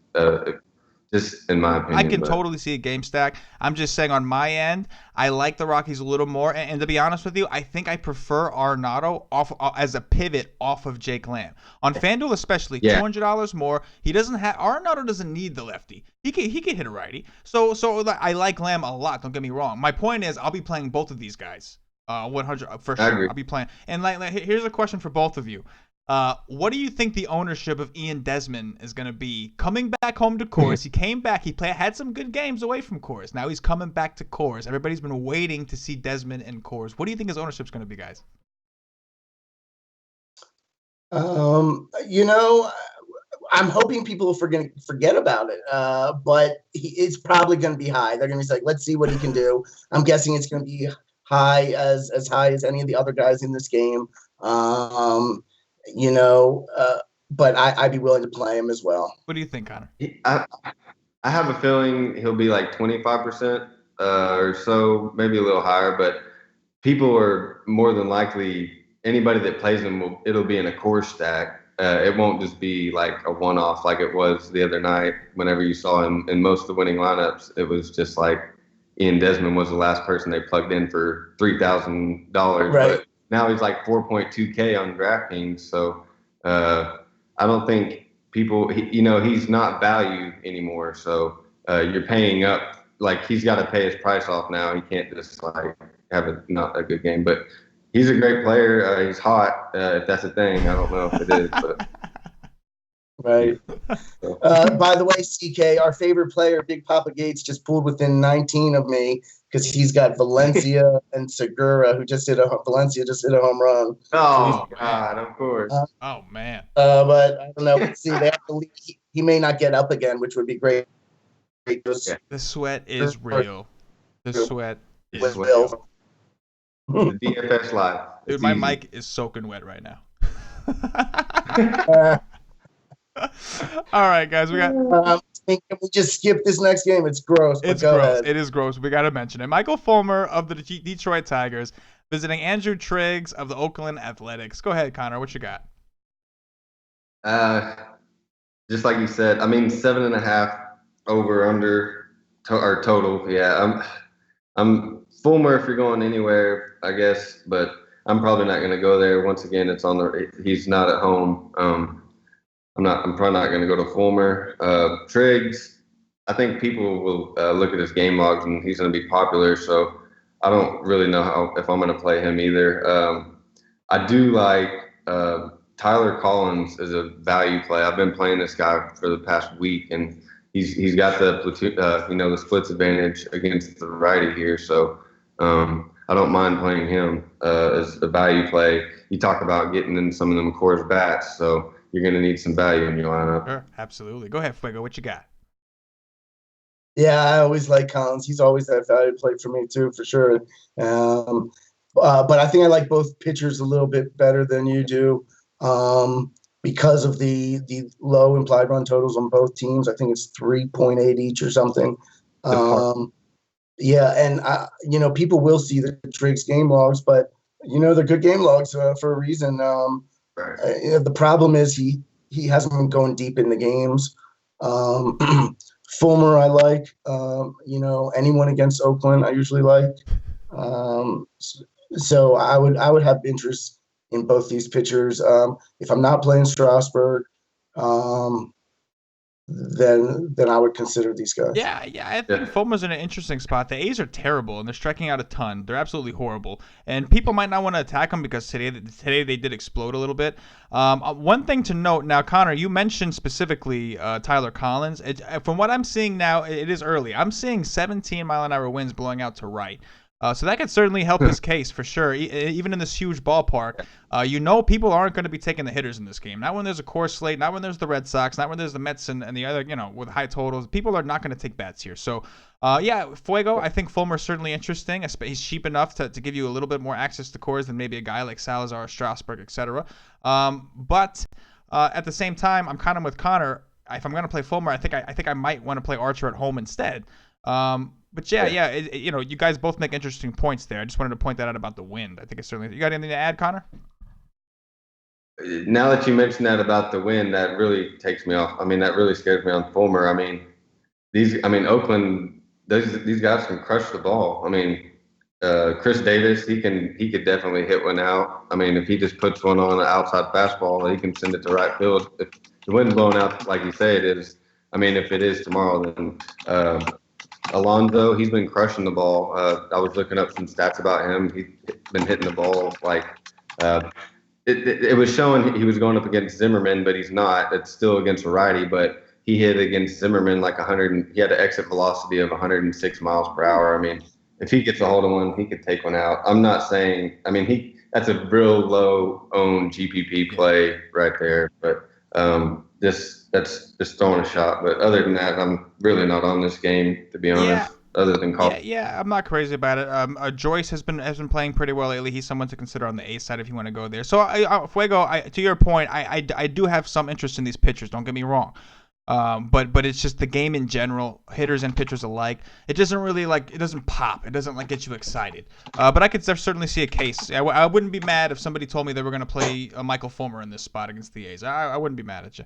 Just in my opinion. I can totally see a game stack. I'm just saying on my end, I like the Rockies a little more. And to be honest with you, I think I prefer Arenado as a pivot off of Jake Lamb. On FanDuel especially, $200 more. Arenado doesn't need the lefty. He can hit a righty. So I like Lamb a lot, don't get me wrong. My point is I'll be playing both of these guys. 100 for sure. I'll be playing. And here's a question for both of you. What do you think the ownership of Ian Desmond is going to be coming back home to Coors? He came back. Had some good games away from Coors. Now he's coming back to Coors. Everybody's been waiting to see Desmond and Coors. What do you think his ownership is going to be, guys? I'm hoping people are going to forget about it, but it's probably going to be high. They're going to be like, let's see what he can do. I'm guessing it's going to be high as high as any of the other guys in this game. But I'd be willing to play him as well. What do you think, Connor? I have a feeling he'll be like 25% or so, maybe a little higher, but people are more than likely, anybody that plays him, it'll be in a Coors stack. it won't just be like a one-off like it was the other night. Whenever you saw in most of the winning lineups, it was just like Ian Desmond was the last person they plugged in for $3,000, Right. but now he's like 4.2K on DraftKings. So I don't think people, he's not value anymore. So you're paying up, like he's got to pay his price off now. He can't just like have not a good game, but he's a great player. He's hot. If that's a thing, I don't know if it is, but. Right. By the way, CK, our favorite player, Big Papa Gates, just pulled within 19 of me because he's got Valencia and Segura, Valencia just hit a home run. Oh, God, of course. Oh, man. But I don't know. See, they have to leave. He may not get up again, which would be great. The sweat is real. The sweat is Will. real. The DFS live. Dude, my mic is soaking wet right now. All right, guys, we got. Can we just skip this next game? It's gross. It's go gross. ahead. It is gross. We got to mention it. Michael Fulmer of the Detroit Tigers visiting Andrew Triggs of the Oakland Athletics. Go ahead, Connor. What you got? Just like you said, I mean, 7.5 over under or total. Yeah, I'm Fulmer if you're going anywhere, I guess, but I'm probably not going to go there. Once again, he's not at home. I'm probably not going to go to Fulmer. Triggs, I think people will look at his game logs and he's going to be popular. So I don't really know if I'm going to play him either. I do like Tyler Collins as a value play. I've been playing this guy for the past week, and he's got the platoon, the splits advantage against the righty here. So I don't mind playing him as a value play. You talk about getting in some of them Coors bats, so you're going to need some value in your lineup. Sure, absolutely. Go ahead, Fuego. What you got? Yeah, I always like Collins. He's always that value play for me too, for sure. But I think I like both pitchers a little bit better than you do because of the low implied run totals on both teams. I think it's 3.8 each or something. Yeah, and people will see the Triggs game logs, but they're good game logs for a reason. Right. The problem is he hasn't been going deep in the games. Fulmer I like. Anyone against Oakland I usually like. So I would have interest in both these pitchers. If I'm not playing Strasburg, then I would consider these guys. Yeah, I think Fulmer's in an interesting spot. The A's are terrible, and they're striking out a ton. They're absolutely horrible, and people might not want to attack them because today they did explode a little bit. One thing to note now, Connor, you mentioned specifically Tyler Collins. From what I'm seeing now, it is early. I'm seeing 17-mile-an-hour winds blowing out to right. So that could certainly help his case for sure, even in this huge ballpark. People aren't going to be taking the hitters in this game. Not when there's a Coors slate, not when there's the Red Sox, not when there's the Mets and the other, with high totals. People are not going to take bats here. So, Fuego, I think Fulmer's certainly interesting. He's cheap enough to give you a little bit more access to Coors than maybe a guy like Salazar, Strasburg, etc. But at the same time, I'm kind of with Connor. If I'm going to play Fulmer, I think I might want to play Archer at home instead. But you guys both make interesting points there. I just wanted to point that out about the wind. I think it's certainly. You got anything to add, Connor? Now that you mentioned that about the wind, that really takes me off. I mean, that really scares me on Fulmer. Oakland, these guys can crush the ball. I mean, Chris Davis, he could definitely hit one out. I mean, if he just puts one on an outside fastball, he can send it to right field. If the wind's blowing out like you say it is, if it is tomorrow, then. Alonso, he's been crushing the ball. I was looking up some stats about him. He's been hitting the ball like it was showing he was going up against Zimmerman, but he's not. It's still against a righty, but he hit against Zimmerman like 100. He had an exit velocity of 106 miles per hour. I mean, if he gets a hold of one, he could take one out. I'm not saying. That's a real low owned GPP play right there, but that's just throwing a shot. But other than that, I'm really not on this game, to be honest. Yeah. Other than call. Yeah, I'm not crazy about it. Joyce has been playing pretty well lately. He's someone to consider on the A side if you want to go there. So, Fuego, to your point, I do have some interest in these pitchers. Don't get me wrong. But it's just the game in general, hitters and pitchers alike. It doesn't really it doesn't pop. It doesn't get you excited. But I could certainly see a case. I wouldn't be mad if somebody told me they were going to play Michael Fulmer in this spot against the A's. I wouldn't be mad at you.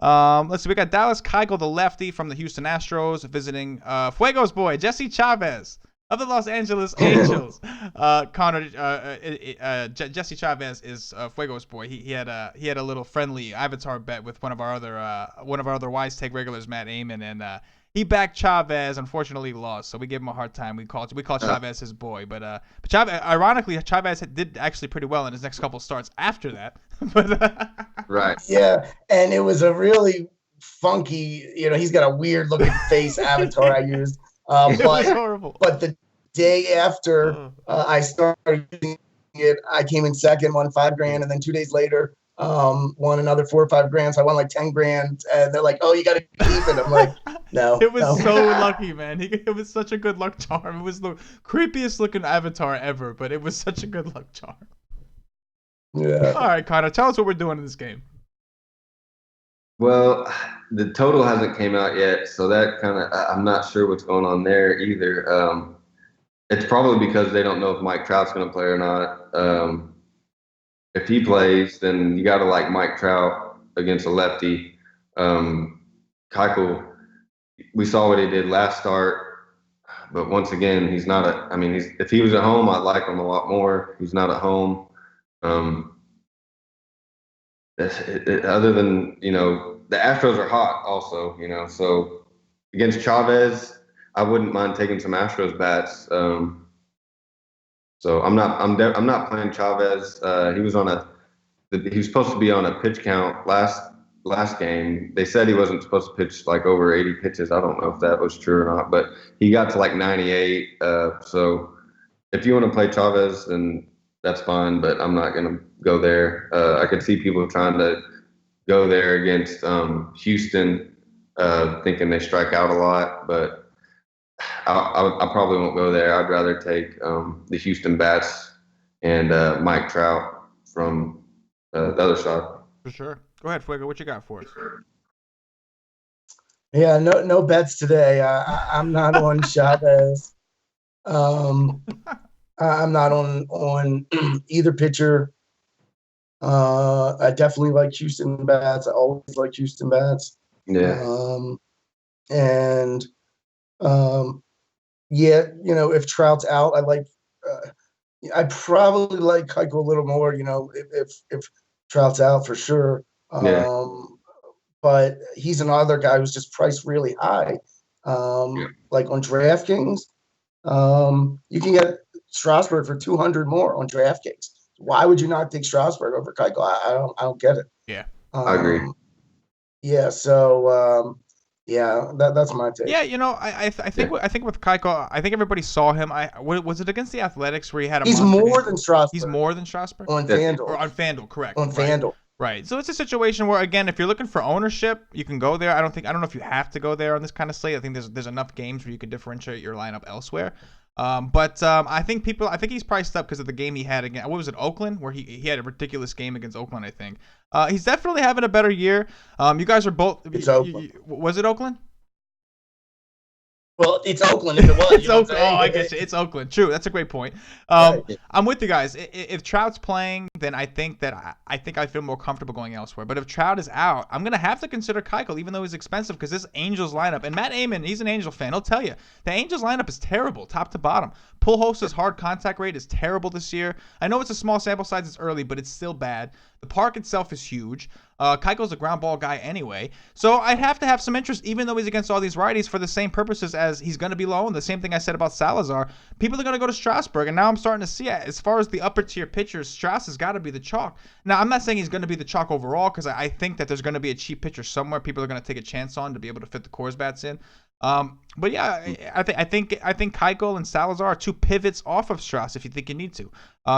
Let's see. We got Dallas Keuchel, the lefty from the Houston Astros, visiting Fuego's boy Jesse Chavez of the Los Angeles Angels. Connor, Jesse Chavez is Fuego's boy. He had a little friendly avatar bet with one of our other WiseTake regulars, Matt Amon, and he backed Chavez. Unfortunately, lost, so we gave him a hard time. We called Chavez his boy, but Chavez, ironically, Chavez did actually pretty well in his next couple starts after that. Right. Yeah, and it was a really funky. He's got a weird looking face avatar I used. It was horrible. But the day after I started using it, I came in second, won $5,000, and then 2 days later, won another $4 or $5,000. So I won like $10,000, and they're like, "Oh, you got to keep it." I'm like, "No." It was so lucky, man. It was such a good luck charm. It was the creepiest looking avatar ever, but it was such a good luck charm. Yeah. All right, Connor, tell us what we're doing in this game. Well, the total hasn't came out yet, so that I'm not sure what's going on there either. It's probably because they don't know if Mike Trout's going to play or not. If he plays, then you got to like Mike Trout against a lefty. Keuchel, we saw what he did last start, but once again, he's not if he was at home, I'd like him a lot more. He's not at home. Other than, the Astros are hot also, so against Chavez, I wouldn't mind taking some Astros bats. So I'm not playing Chavez. He was supposed to be on a pitch count last game. They said he wasn't supposed to pitch like over 80 pitches. I don't know if that was true or not, but he got to like 98. So if you want to play Chavez, then that's fine, but I'm not going to go there. I could see people trying to go there against Houston, thinking they strike out a lot, but I probably won't go there. I'd rather take the Houston bats and Mike Trout from the other side. For sure. Go ahead, Fuego. What you got for us? Yeah, no bets today. I'm not on Chavez. I'm not on either pitcher. I definitely like Houston bats. I always like Houston bats. Yeah. If Trout's out, I probably like Keuchel a little more, if Trout's out for sure. Yeah. But he's another guy who's just priced really high. Like on DraftKings, you can get Strasburg for $200 more on DraftKings. Why would you not take Strasburg over Keuchel? I don't get it. Yeah, I agree. Yeah, so that's my take. Yeah, I think with Keuchel, I think everybody saw him. Was it against the Athletics where he had a? He's more than Strasburg. He's more than Strasburg on FanDuel. Or on FanDuel, correct? On FanDuel. Right. So it's a situation where, again, if you're looking for ownership, you can go there. I don't know if you have to go there on this kind of slate. I think there's enough games where you could differentiate your lineup elsewhere. I think he's priced up because of the game he had against, what was it, Oakland, where he had a ridiculous game against Oakland, I think. He's definitely having a better year. You guys are both. Was it Oakland? Well, it's Oakland if it was. It's Oakland. Oh, I guess it's Oakland. True. That's a great point. I'm with you guys. If Trout's playing, then I think I feel more comfortable going elsewhere. But if Trout is out, I'm going to have to consider Keuchel, even though he's expensive, because this Angels lineup, and Matt Amon, he's an Angel fan. He'll tell you, the Angels lineup is terrible, top to bottom. Pujols' hard contact rate is terrible this year. I know it's a small sample size, it's early, but it's still bad. The park itself is huge. Keuchel's a ground ball guy anyway. So I'd have to have some interest, even though he's against all these righties, for the same purposes as he's going to be low. And the same thing I said about Salazar. People are going to go to Strasburg. And now I'm starting to see it. As far as the upper tier pitchers, Strauss has got to be the chalk. Now, I'm not saying he's going to be the chalk overall, because I think that there's going to be a cheap pitcher somewhere people are going to take a chance on to be able to fit the Coors bats in. But yeah, I think Keuchel and Salazar are two pivots off of Strauss if you think you need to.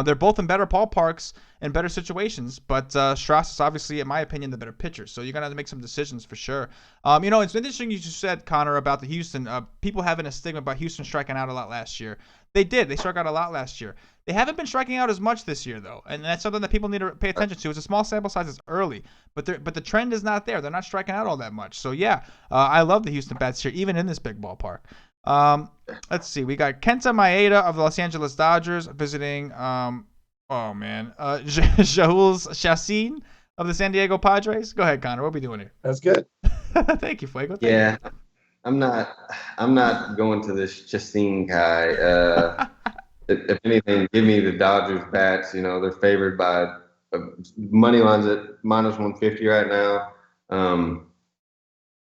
They're both in better ballparks and better situations, but Strauss is obviously, in my opinion, the better pitcher. So you're gonna have to make some decisions for sure. It's interesting you just said, Connor, about the Houston. People having a stigma about Houston striking out a lot last year. They did. They struck out a lot last year. They haven't been striking out as much this year, though, and that's something that people need to pay attention to. It's a small sample size, it's early, but the trend is not there. They're not striking out all that much. So yeah, I love the Houston bats here, even in this big ballpark. Let's see, we got Kenta Maeda of the Los Angeles Dodgers visiting. Jahuls Chassin of the San Diego Padres. Go ahead, Connor. What are we doing here? That's good. Thank you, Fuego. Yeah, I'm not going to this Chassin guy. If anything, give me the Dodgers bats. They're favored by money lines at -150 right now.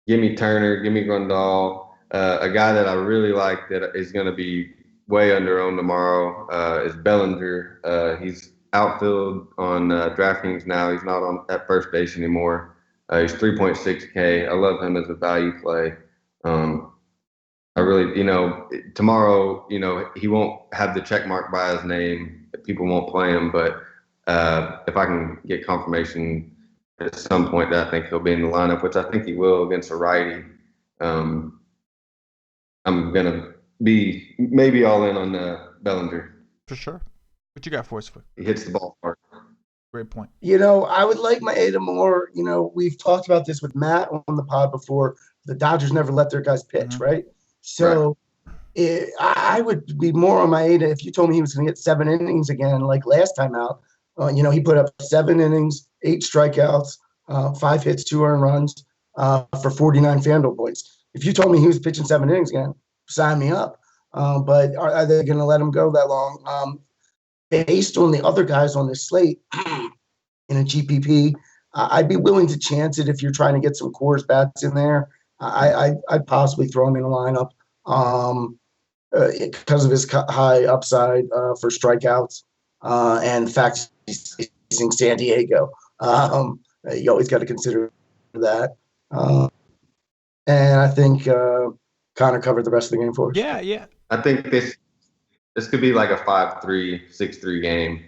Give me Turner. Give me Grandal. A guy that I really like that is going to be way under-owned tomorrow is Bellinger. He's outfield on DraftKings now. He's not on at first base anymore. He's 3.6K. I love him as a value play. I really, tomorrow, he won't have the check mark by his name. People won't play him, but if I can get confirmation at some point that I think he'll be in the lineup, which I think he will against a righty, I'm going to be maybe all in on Bellinger. For sure. What you got for us? He hits the ball hard. Great point. I would like Maeda more. We've talked about this with Matt on the pod before. The Dodgers never let their guys pitch, right? So I would be more on Maeda if you told me he was going to get 7 innings again, like last time out. He put up 7 innings, 8 strikeouts, 5 hits, 2 earned runs for 49 FanDuel points. If you told me he was pitching 7 innings again, sign me up. But are they going to let him go that long? Based on the other guys on this slate in a GPP, I'd be willing to chance it if you're trying to get some Coors bats in there. I'd possibly throw him in a lineup because of his high upside for strikeouts and the fact he's in San Diego. You always got to consider that. And I think Connor covered the rest of the game for us. Yeah. I think this could be like a 5-3, 6-3 game.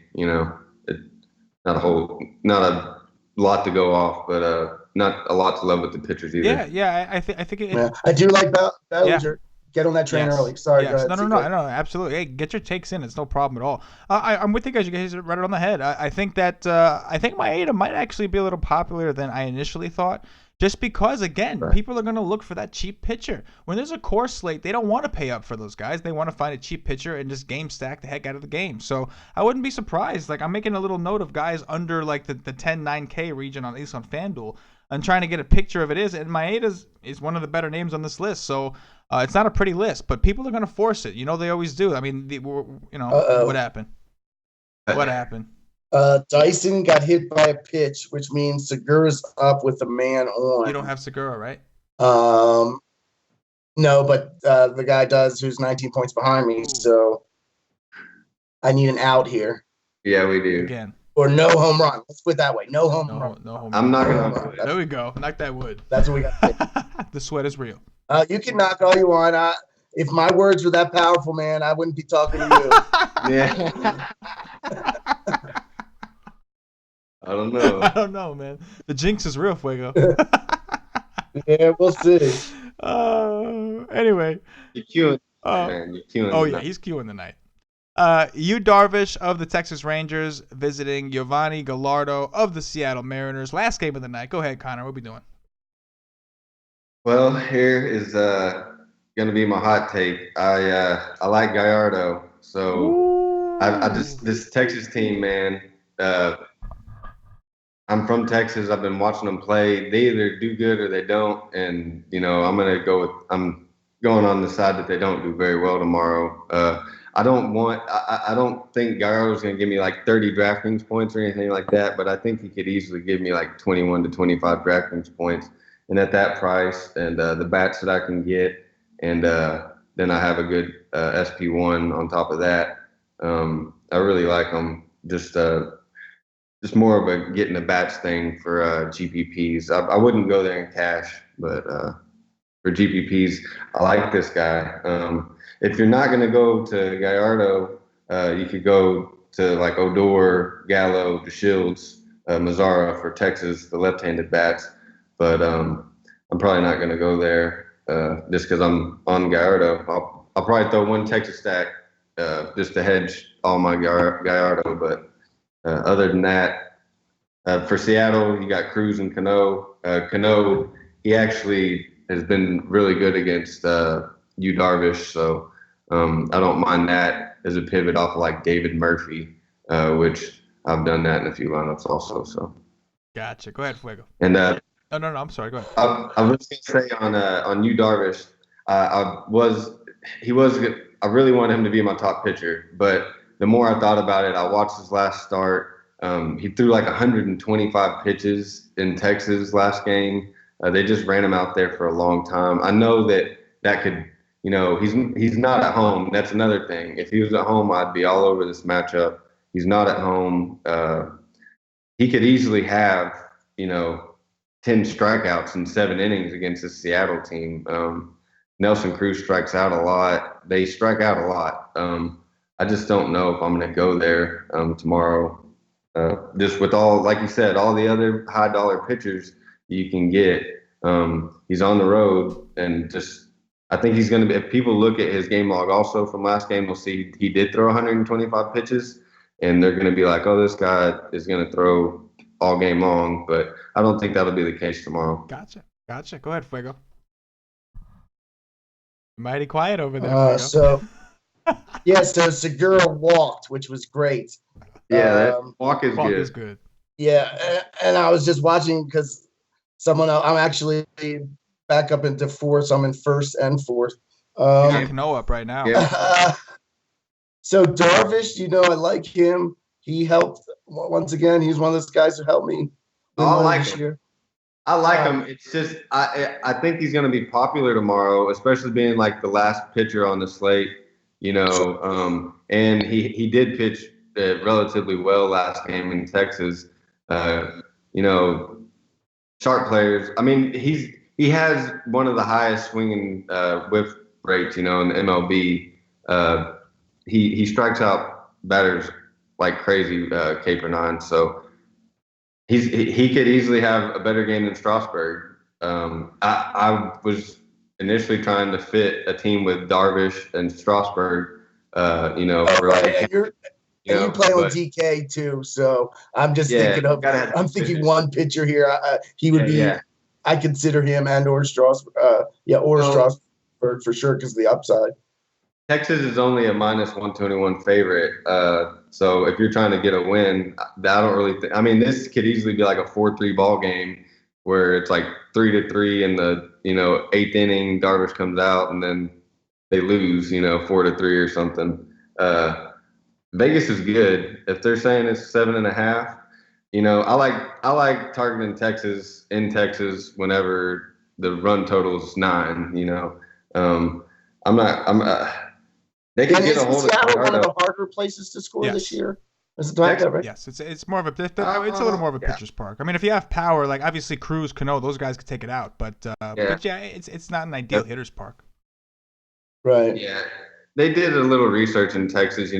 Not a lot to go off, but not a lot to love with the pitchers either. Yeah. I think it. I do like Bellinger. Get on that train early. Sorry, yes. guys. No, absolutely. Hey, get your takes in. It's no problem at all. I'm with you guys. You guys read it on the head. I think that Maeda might actually be a little popular than I initially thought. Just because, again, people are going to look for that cheap pitcher. When there's a core slate, they don't want to pay up for those guys. They want to find a cheap pitcher and just game stack the heck out of the game. So I wouldn't be surprised. Like, I'm making a little note of guys under like the 10-9K region, at least on FanDuel, and trying to get a picture of it is. And Maeda is one of the better names on this list. So it's not a pretty list, but people are going to force it. They always do. I mean, what happened? What happened? Dyson got hit by a pitch, which means Segura's up with the man on. You don't have Segura, right? No, but the guy does, who's 19 points behind me. So I need an out here. Yeah, we do. Again. Or no home run. Let's put it that way. No home run. No home run. I'm not going to. There we go. Knock that wood. That's what we got. The sweat is real. You can knock all you want. If my words were that powerful, man, I wouldn't be talking to you. Yeah. I don't know. I don't know, man. The jinx is real, Fuego. Yeah, we'll see. Anyway. You're queuing. You're queuing. Yeah, he's queuing the night. Yu Darvish of the Texas Rangers visiting Giovanni Gallardo of the Seattle Mariners. Last game of the night. Go ahead, Connor. What are we doing? Well, here is going to be my hot take. I like Gallardo. So I just this Texas team, man. I'm from Texas. I've been watching them play. They either do good or they don't. And, I'm going on the side that they don't do very well tomorrow. I don't think Gallardo's going to give me like 30 DraftKings points or anything like that, but I think he could easily give me like 21 to 25 DraftKings points. And at that price and the bats that I can get, and then I have a good SP1 on top of that. I really like them. Just more of a getting the bats thing for GPPs. I wouldn't go there in cash, but for GPPs, I like this guy. If you're not going to go to Gallardo, you could go to like Odor, Gallo, DeShields, Mazzara for Texas, the left-handed bats. But I'm probably not going to go there just because I'm on Gallardo. I'll probably throw one Texas stack just to hedge all my Gallardo. But other than that, for Seattle, you got Cruz and Cano. Cano, he actually has been really good against Yu Darvish, so I don't mind that as a pivot off of like David Murphy, which I've done that in a few lineups also. So. Gotcha. Go ahead, Fuego. And no, I'm sorry. Go ahead. I was gonna say on Yu Darvish, I really wanted him to be my top pitcher, but the more I thought about it, I watched his last start. He threw like 125 pitches in Texas last game. They just ran him out there for a long time. I know that could, he's not at home. That's another thing. If he was at home, I'd be all over this matchup. He's not at home. He could easily have, 10 strikeouts in 7 innings against the Seattle team. Nelson Cruz strikes out a lot. They strike out a lot. I just don't know if I'm going to go there tomorrow. Just with all, like you said, all the other high dollar pitchers you can get. He's on the road, and I think he's going to be. If people look at his game log also from last game, they'll see he did throw 125 pitches, and they're going to be like, "Oh, this guy is going to throw all game long." But I don't think that'll be the case tomorrow. Gotcha. Go ahead, Fuego. Mighty quiet over there. So Segura walked, which was great. Yeah, that walk is good. Yeah, and I was just watching because someone else, I'm actually back up into fourth, so I'm in first and fourth. You got Cano up right now. Yeah. So Darvish, I like him. He helped once again. He's one of those guys who helped me. I like him. I like him. It's just I think he's going to be popular tomorrow, especially being like the last pitcher on the slate. And he did pitch relatively well last game in Texas. Sharp players. I mean, he has one of the highest swinging whiff rates, in the MLB. He strikes out batters like crazy, K9. So he could easily have a better game than Strasburg. I was initially trying to fit a team with Darvish and Strasburg. For like. And you play with DK too, so I'm just thinking of. I'm thinking one pitcher here. He would be. Yeah. I consider him or Strasburg. Strasburg for sure because of the upside. Texas is only a -121 favorite. So if you're trying to get a win, I don't really think. I mean, this could easily be like a 4-3 ball game where it's like 3-3 in the 8th inning. Darvish comes out and then they lose 4-3 or something. Vegas is good. If they're saying it's 7.5, I like targeting Texas in Texas whenever the run total is 9. They can get a hold of Seattle one of the harder places to score this year. Is it like that, right? Yes, it's more of it's a little more of a pitcher's park. I mean, if you have power, like obviously Cruz, Cano, those guys could take it out, but it's not an ideal hitter's park. Right. Yeah. They did a little research in Texas,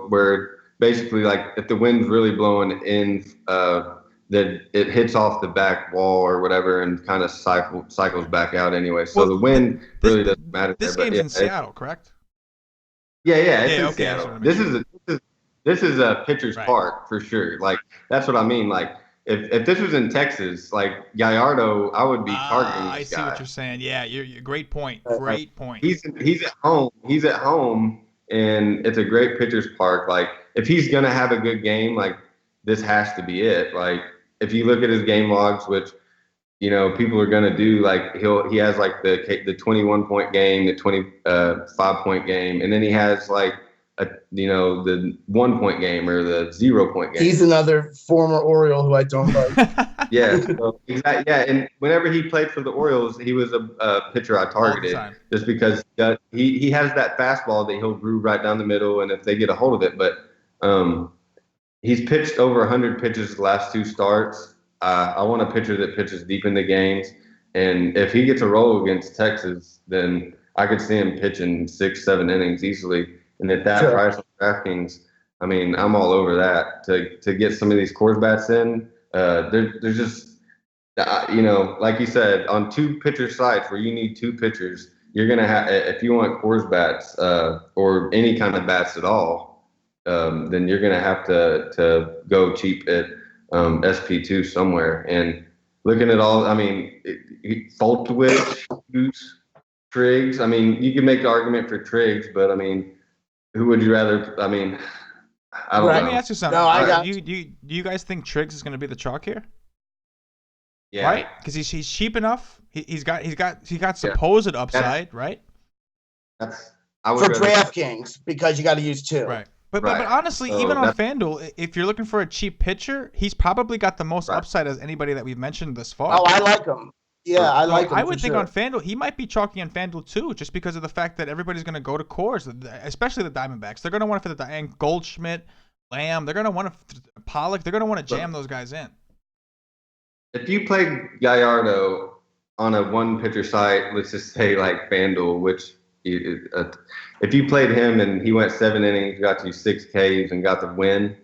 where basically like if the wind's really blowing in, that it hits off the back wall or whatever and kind of cycles back out anyway. So the wind really doesn't matter. This game's in Seattle, correct? Yeah, it's in Seattle. This is a pitcher's park for sure. Like that's what I mean. Like if this was in Texas, like Gallardo, I would be targeting this guy. I see what you're saying. Yeah, you're great point. Great point. He's at home. He's at home, and it's a great pitcher's park. Like if he's gonna have a good game, like this has to be it. Like if you look at his game logs, which people are gonna do, like he has like the 21-point game, the 25-point game, and then he has like the 1-point game or the 0-point game. He's another former Oriole who I don't like. Yeah, so exactly. Yeah, and whenever he played for the Orioles, he was a pitcher I targeted just because he has that fastball that he'll groove right down the middle, and if they get a hold of it, but he's pitched over 100 pitches the last 2 starts. I want a pitcher that pitches deep in the games, and if he gets a roll against Texas, then I could see him pitching 6-7 innings easily. And at that price on DraftKings, I mean, I'm all over that. To get some of these Coors bats in, there's just, like you said, on 2 pitcher sites where you need 2 pitchers, you're going to have, if you want Coors bats or any kind of bats at all, then you're going to have to go cheap at SP2 somewhere. And looking at all, I mean, Foltewicz, Triggs. I mean, you can make the argument for Triggs, but I mean, who would you rather? I mean, I don't know. Let me ask you something. No, do you guys think Triggs is going to be the chalk here? Yeah. Right? Because he's cheap enough. He's got supposed upside, right? I would for rather, DraftKings because you got to use two. Right. But honestly, So even on FanDuel, if you're looking for a cheap pitcher, he's probably got the most upside as anybody that we've mentioned this far. Oh, I like him. Yeah, I like him. I would think on FanDuel, he might be chalky on FanDuel too, just because of the fact that everybody's going to go to Coors, especially the Diamondbacks. They're going to want to fit and Goldschmidt, Lamb. They're going to want to Pollock. They're going to want to jam those guys in. If you played Gallardo on a one-pitcher site, let's just say like FanDuel, which if you played him and he went 7 innings, got you 6 Ks and got the win,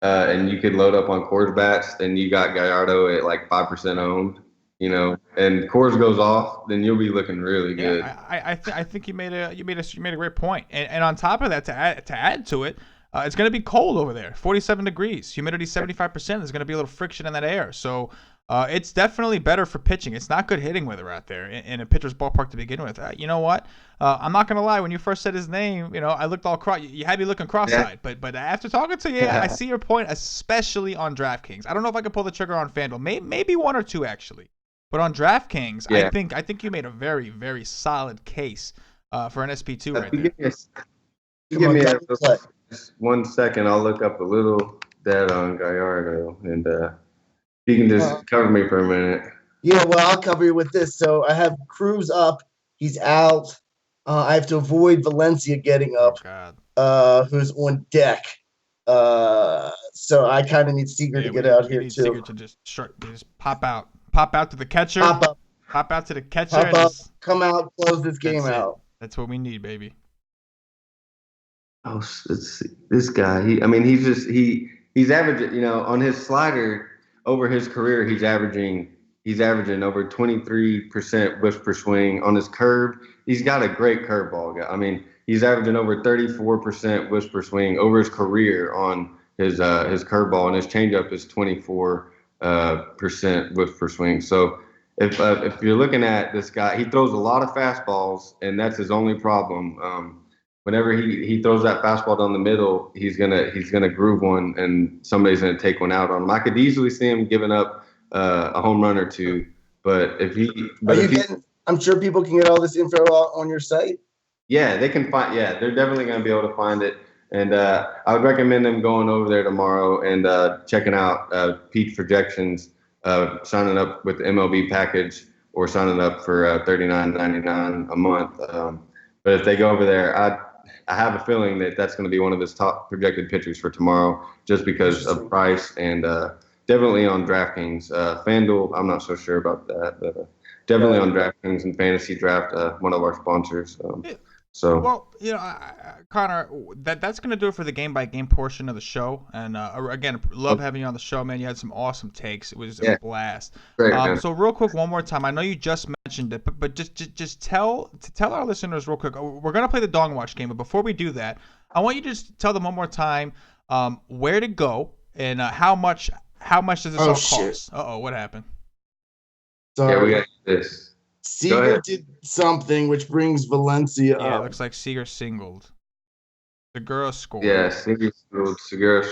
and you could load up on Coors bats, then you got Gallardo at like 5% owned, and Coors goes off, then you'll be looking really good. I think you made a great point. And on top of that, to add to it, it's going to be cold over there, 47 degrees, humidity 75%. There's going to be a little friction in that air, so it's definitely better for pitching. It's not good hitting weather out there in a pitcher's ballpark to begin with. You know what? I'm not going to lie. When you first said his name, I looked all you had me looking cross-eyed. Yeah. But after talking to you, I see your point, especially on DraftKings. I don't know if I could pull the trigger on FanDuel. Maybe 1 or 2 actually. But on DraftKings, I think you made a very, very solid case for an SP2 right there. Give me just 1 second. I'll look up a little data on Gallardo, and you can just cover me for a minute. Yeah, well, I'll cover you with this. So I have Cruz up. He's out. I have to avoid Valencia getting up, who's on deck. So I kind of need Seager to get out here, too. Seager to just pop out. Pop out to the catcher. Pop out to the catcher. Pop up, come out, close this game out. That's what we need, baby. Oh, let's see. This guy, he's averaging, on his slider over his career, he's averaging over 23% whiff per swing. On his curve, he's got a great curveball guy. I mean, he's averaging over 34% whiff per swing over his career on his curveball, and his changeup is 24% whiff per swing. So if you're looking at this guy, he throws a lot of fastballs, and that's his only problem. Whenever he throws that fastball down the middle, he's gonna groove one, and somebody's gonna take one out on him. I could easily see him giving up a home run or two, but I'm sure people can get all this info on your site. Yeah, they can find. Yeah, they're definitely gonna be able to find it, and I would recommend them going over there tomorrow and checking out Pete's projections, signing up with the MLB package or signing up for $39.99 a month. But if they go over there, I have a feeling that that's going to be one of his top projected pitchers for tomorrow, just because of price, and definitely on DraftKings. FanDuel, I'm not so sure about that, but definitely on DraftKings and Fantasy Draft, one of our sponsors. Connor, that's going to do it for the game-by-game portion of the show. And again, love having you on the show, man. You had some awesome takes. It was a blast. Great, so real quick, one more time. I know you just mentioned it, but just tell our listeners real quick. We're going to play the Dong Watch game, but before we do that, I want you to just tell them one more time where to go and how much does this all cost? What happened? Sorry. Yeah, we got this. Seager did something which brings Valencia up. Yeah, it looks like Seager singled. Segura scored. Yeah, Seager scored. Segura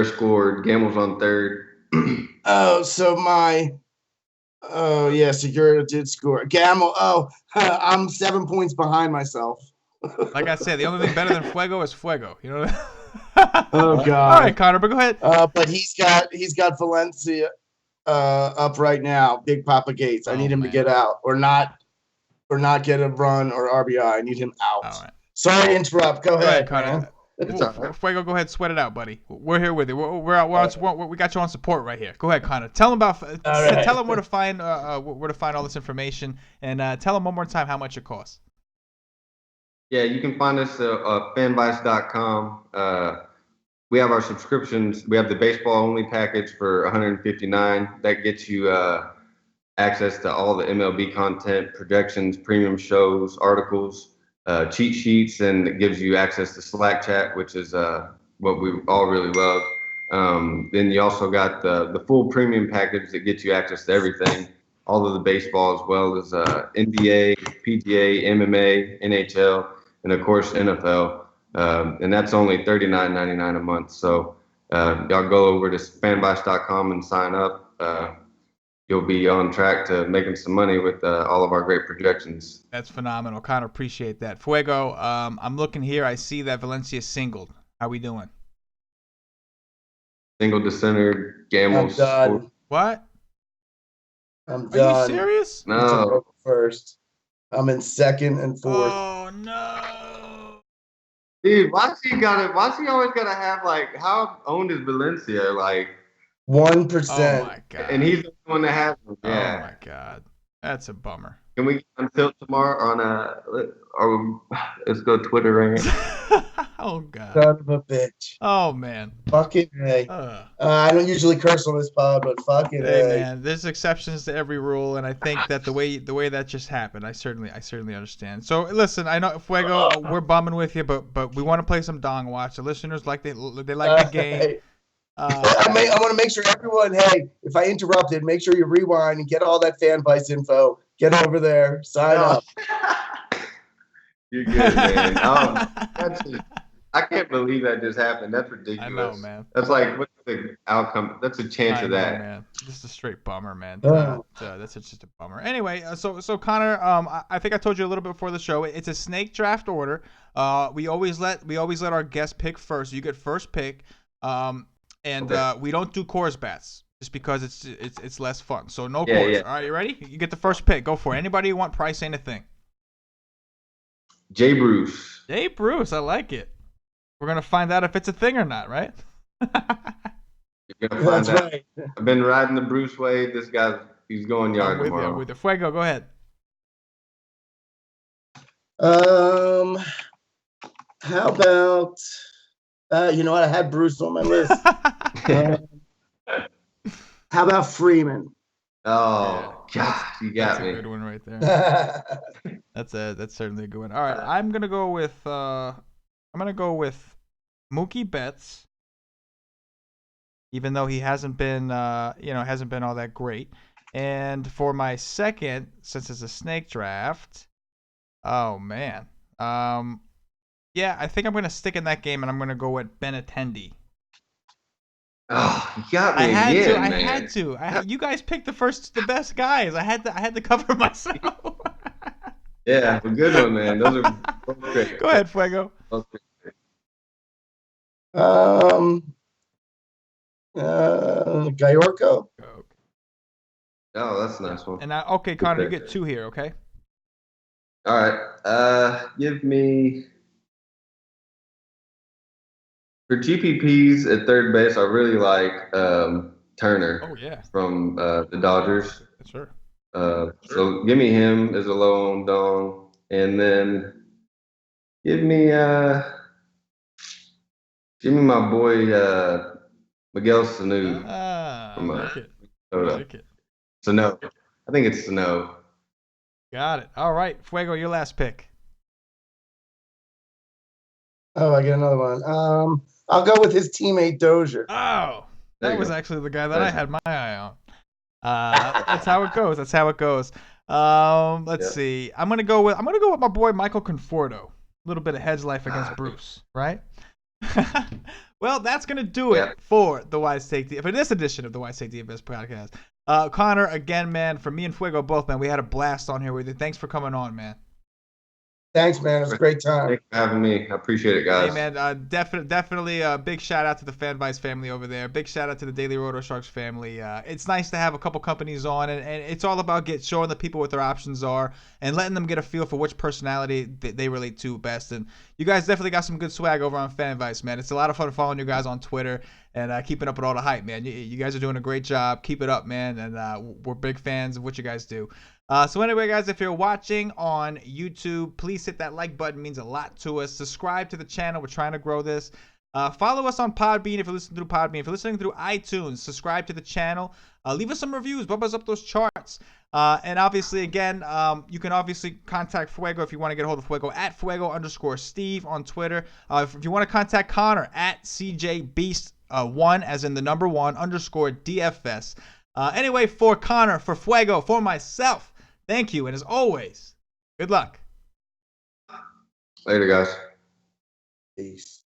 scored. Gamble's on third. Segura did score. Gamble. I'm 7 points behind myself. Like I said, the only thing better than Fuego is Fuego. You know. Oh God. All right, Connor, but go ahead. But he's got Valencia up right now. Big Papa Gates. I need him to get out or not get a run or RBI. I need him out. All right. Sorry to interrupt. Go ahead, Connor. Fuego, go ahead, sweat it out, buddy. We're here with you. We're out. We got you on support right here. Go ahead, Connor. Tell them tell them where to find all this information, and tell them one more time how much it costs. Yeah, you can find us at fanvice.com. We have our subscriptions. We have the baseball-only package for $159. That gets you access to all the MLB content, projections, premium shows, articles. cheat sheets, and it gives you access to Slack chat, which is what we all really love. Then you also got the full premium package that gets you access to everything, all of the baseball as well as NBA, PGA, MMA, NHL, and of course NFL. And that's only $39.99 a month. So y'all go over to fanvice.com and sign up. You'll be on track to making some money with all of our great projections. That's phenomenal. Kind of appreciate that. Fuego, I'm looking here. I see that Valencia singled. How we doing? Single to center, gambles. I'm done. What? I'm Are done. you serious? No. First. I'm in second and fourth. Oh, no. Dude, why's he always gotta have, like, how owned is Valencia? Like, 1%. Oh, my God. and he's the one that has them. Yeah. Oh, my God. That's a bummer. Can we get on tilt tomorrow or let's go Twitter right here. Oh, God. Son of a bitch. Oh, man. Fucking A. I don't usually curse on this pod, but fucking Hey, A. man, there's exceptions to every rule, and I think that the way that just happened, I certainly understand. So listen, I know Fuego, we're bumming with you, but we want to play some Dong Watch. The listeners like the game. I want to make sure everyone, hey, if I interrupted, make sure you rewind and get all that FanVice info. Get over there, sign up. You're good, man. I can't believe that just happened. That's ridiculous. I know, man. That's like, what's the outcome? That's a chance of that. Man. Just a straight bummer, man. Oh. That's just a bummer. Anyway, so Connor, I think I told you a little bit before the show. It's a snake draft order. We always let our guests pick first. You get first pick. We don't do Coors bats just because it's less fun. So no Coors. Yeah. All right, you ready? You get the first pick. Go for it. Anybody you want, price anything. Jay Bruce. Jay Bruce, I like it. We're gonna find out if it's a thing or not, right? You're gonna find out. Right. I've been riding the Bruce way. This guy, he's going yard tomorrow. I'm with you. Fuego, go ahead. How about? You know what? I had Bruce on my list. How about Freeman? Oh, God, you got me. That's a good one right there. That's certainly a good one. All right, I'm gonna go with Mookie Betts, even though he hasn't been all that great. And for my second, since it's a snake draft, oh man, yeah, I think I'm gonna stick in that game, and I'm gonna go with Benintendi. Oh, you got me again, man. I had to. You guys picked the best guys. I had to cover myself. Yeah, a good one, man. Those are both great. Go ahead, Fuego. Gayorko. Oh, that's a nice one. And okay, Connor, you get two here, okay? All right. Give me for GPPs at third base. I really like Turner. Oh yeah. From the Dodgers. Sure. So give me him as a low on dong, and then give me my boy Miguel Sanu. I like it. I like it. Sano. I think it's Sano. Got it. All right, Fuego, your last pick. Oh, I get another one. I'll go with his teammate Dozier. Oh, that was actually the guy that I had my eye on. That's how it goes. Let's see. I'm gonna go with my boy Michael Conforto. A little bit of hedge life against Bruce, right? Well, that's gonna do it for the WiseTake for this edition of the WiseTake DFS podcast. Connor, again, man, for me and Fuego both, man, we had a blast on here with you. Thanks for coming on, man. Thanks, man. It was a great time. Thanks for having me. I appreciate it, guys. Hey, man, definitely a big shout out to the FanVice family over there. Big shout out to the Daily Roto Sharks family. It's nice to have a couple companies on, and it's all about showing the people what their options are and letting them get a feel for which personality they relate to best. And you guys definitely got some good swag over on FanVice, man. It's a lot of fun following you guys on Twitter and keeping up with all the hype, man. You guys are doing a great job. Keep it up, man. And we're big fans of what you guys do. So anyway, guys, if you're watching on YouTube, please hit that like button. It means a lot to us. Subscribe to the channel. We're trying to grow this. Follow us on Podbean if you're listening through Podbean. If you're listening through iTunes, subscribe to the channel. Leave us some reviews. Bump us up those charts. And obviously, again, you can obviously contact Fuego if you want to get a hold of Fuego at Fuego_Steve on Twitter. If you want to contact Connor at CJBeast1, as in the number 1 _DFS. Anyway, for Connor, for Fuego, for myself, thank you. And as always, good luck. Later, guys. Peace.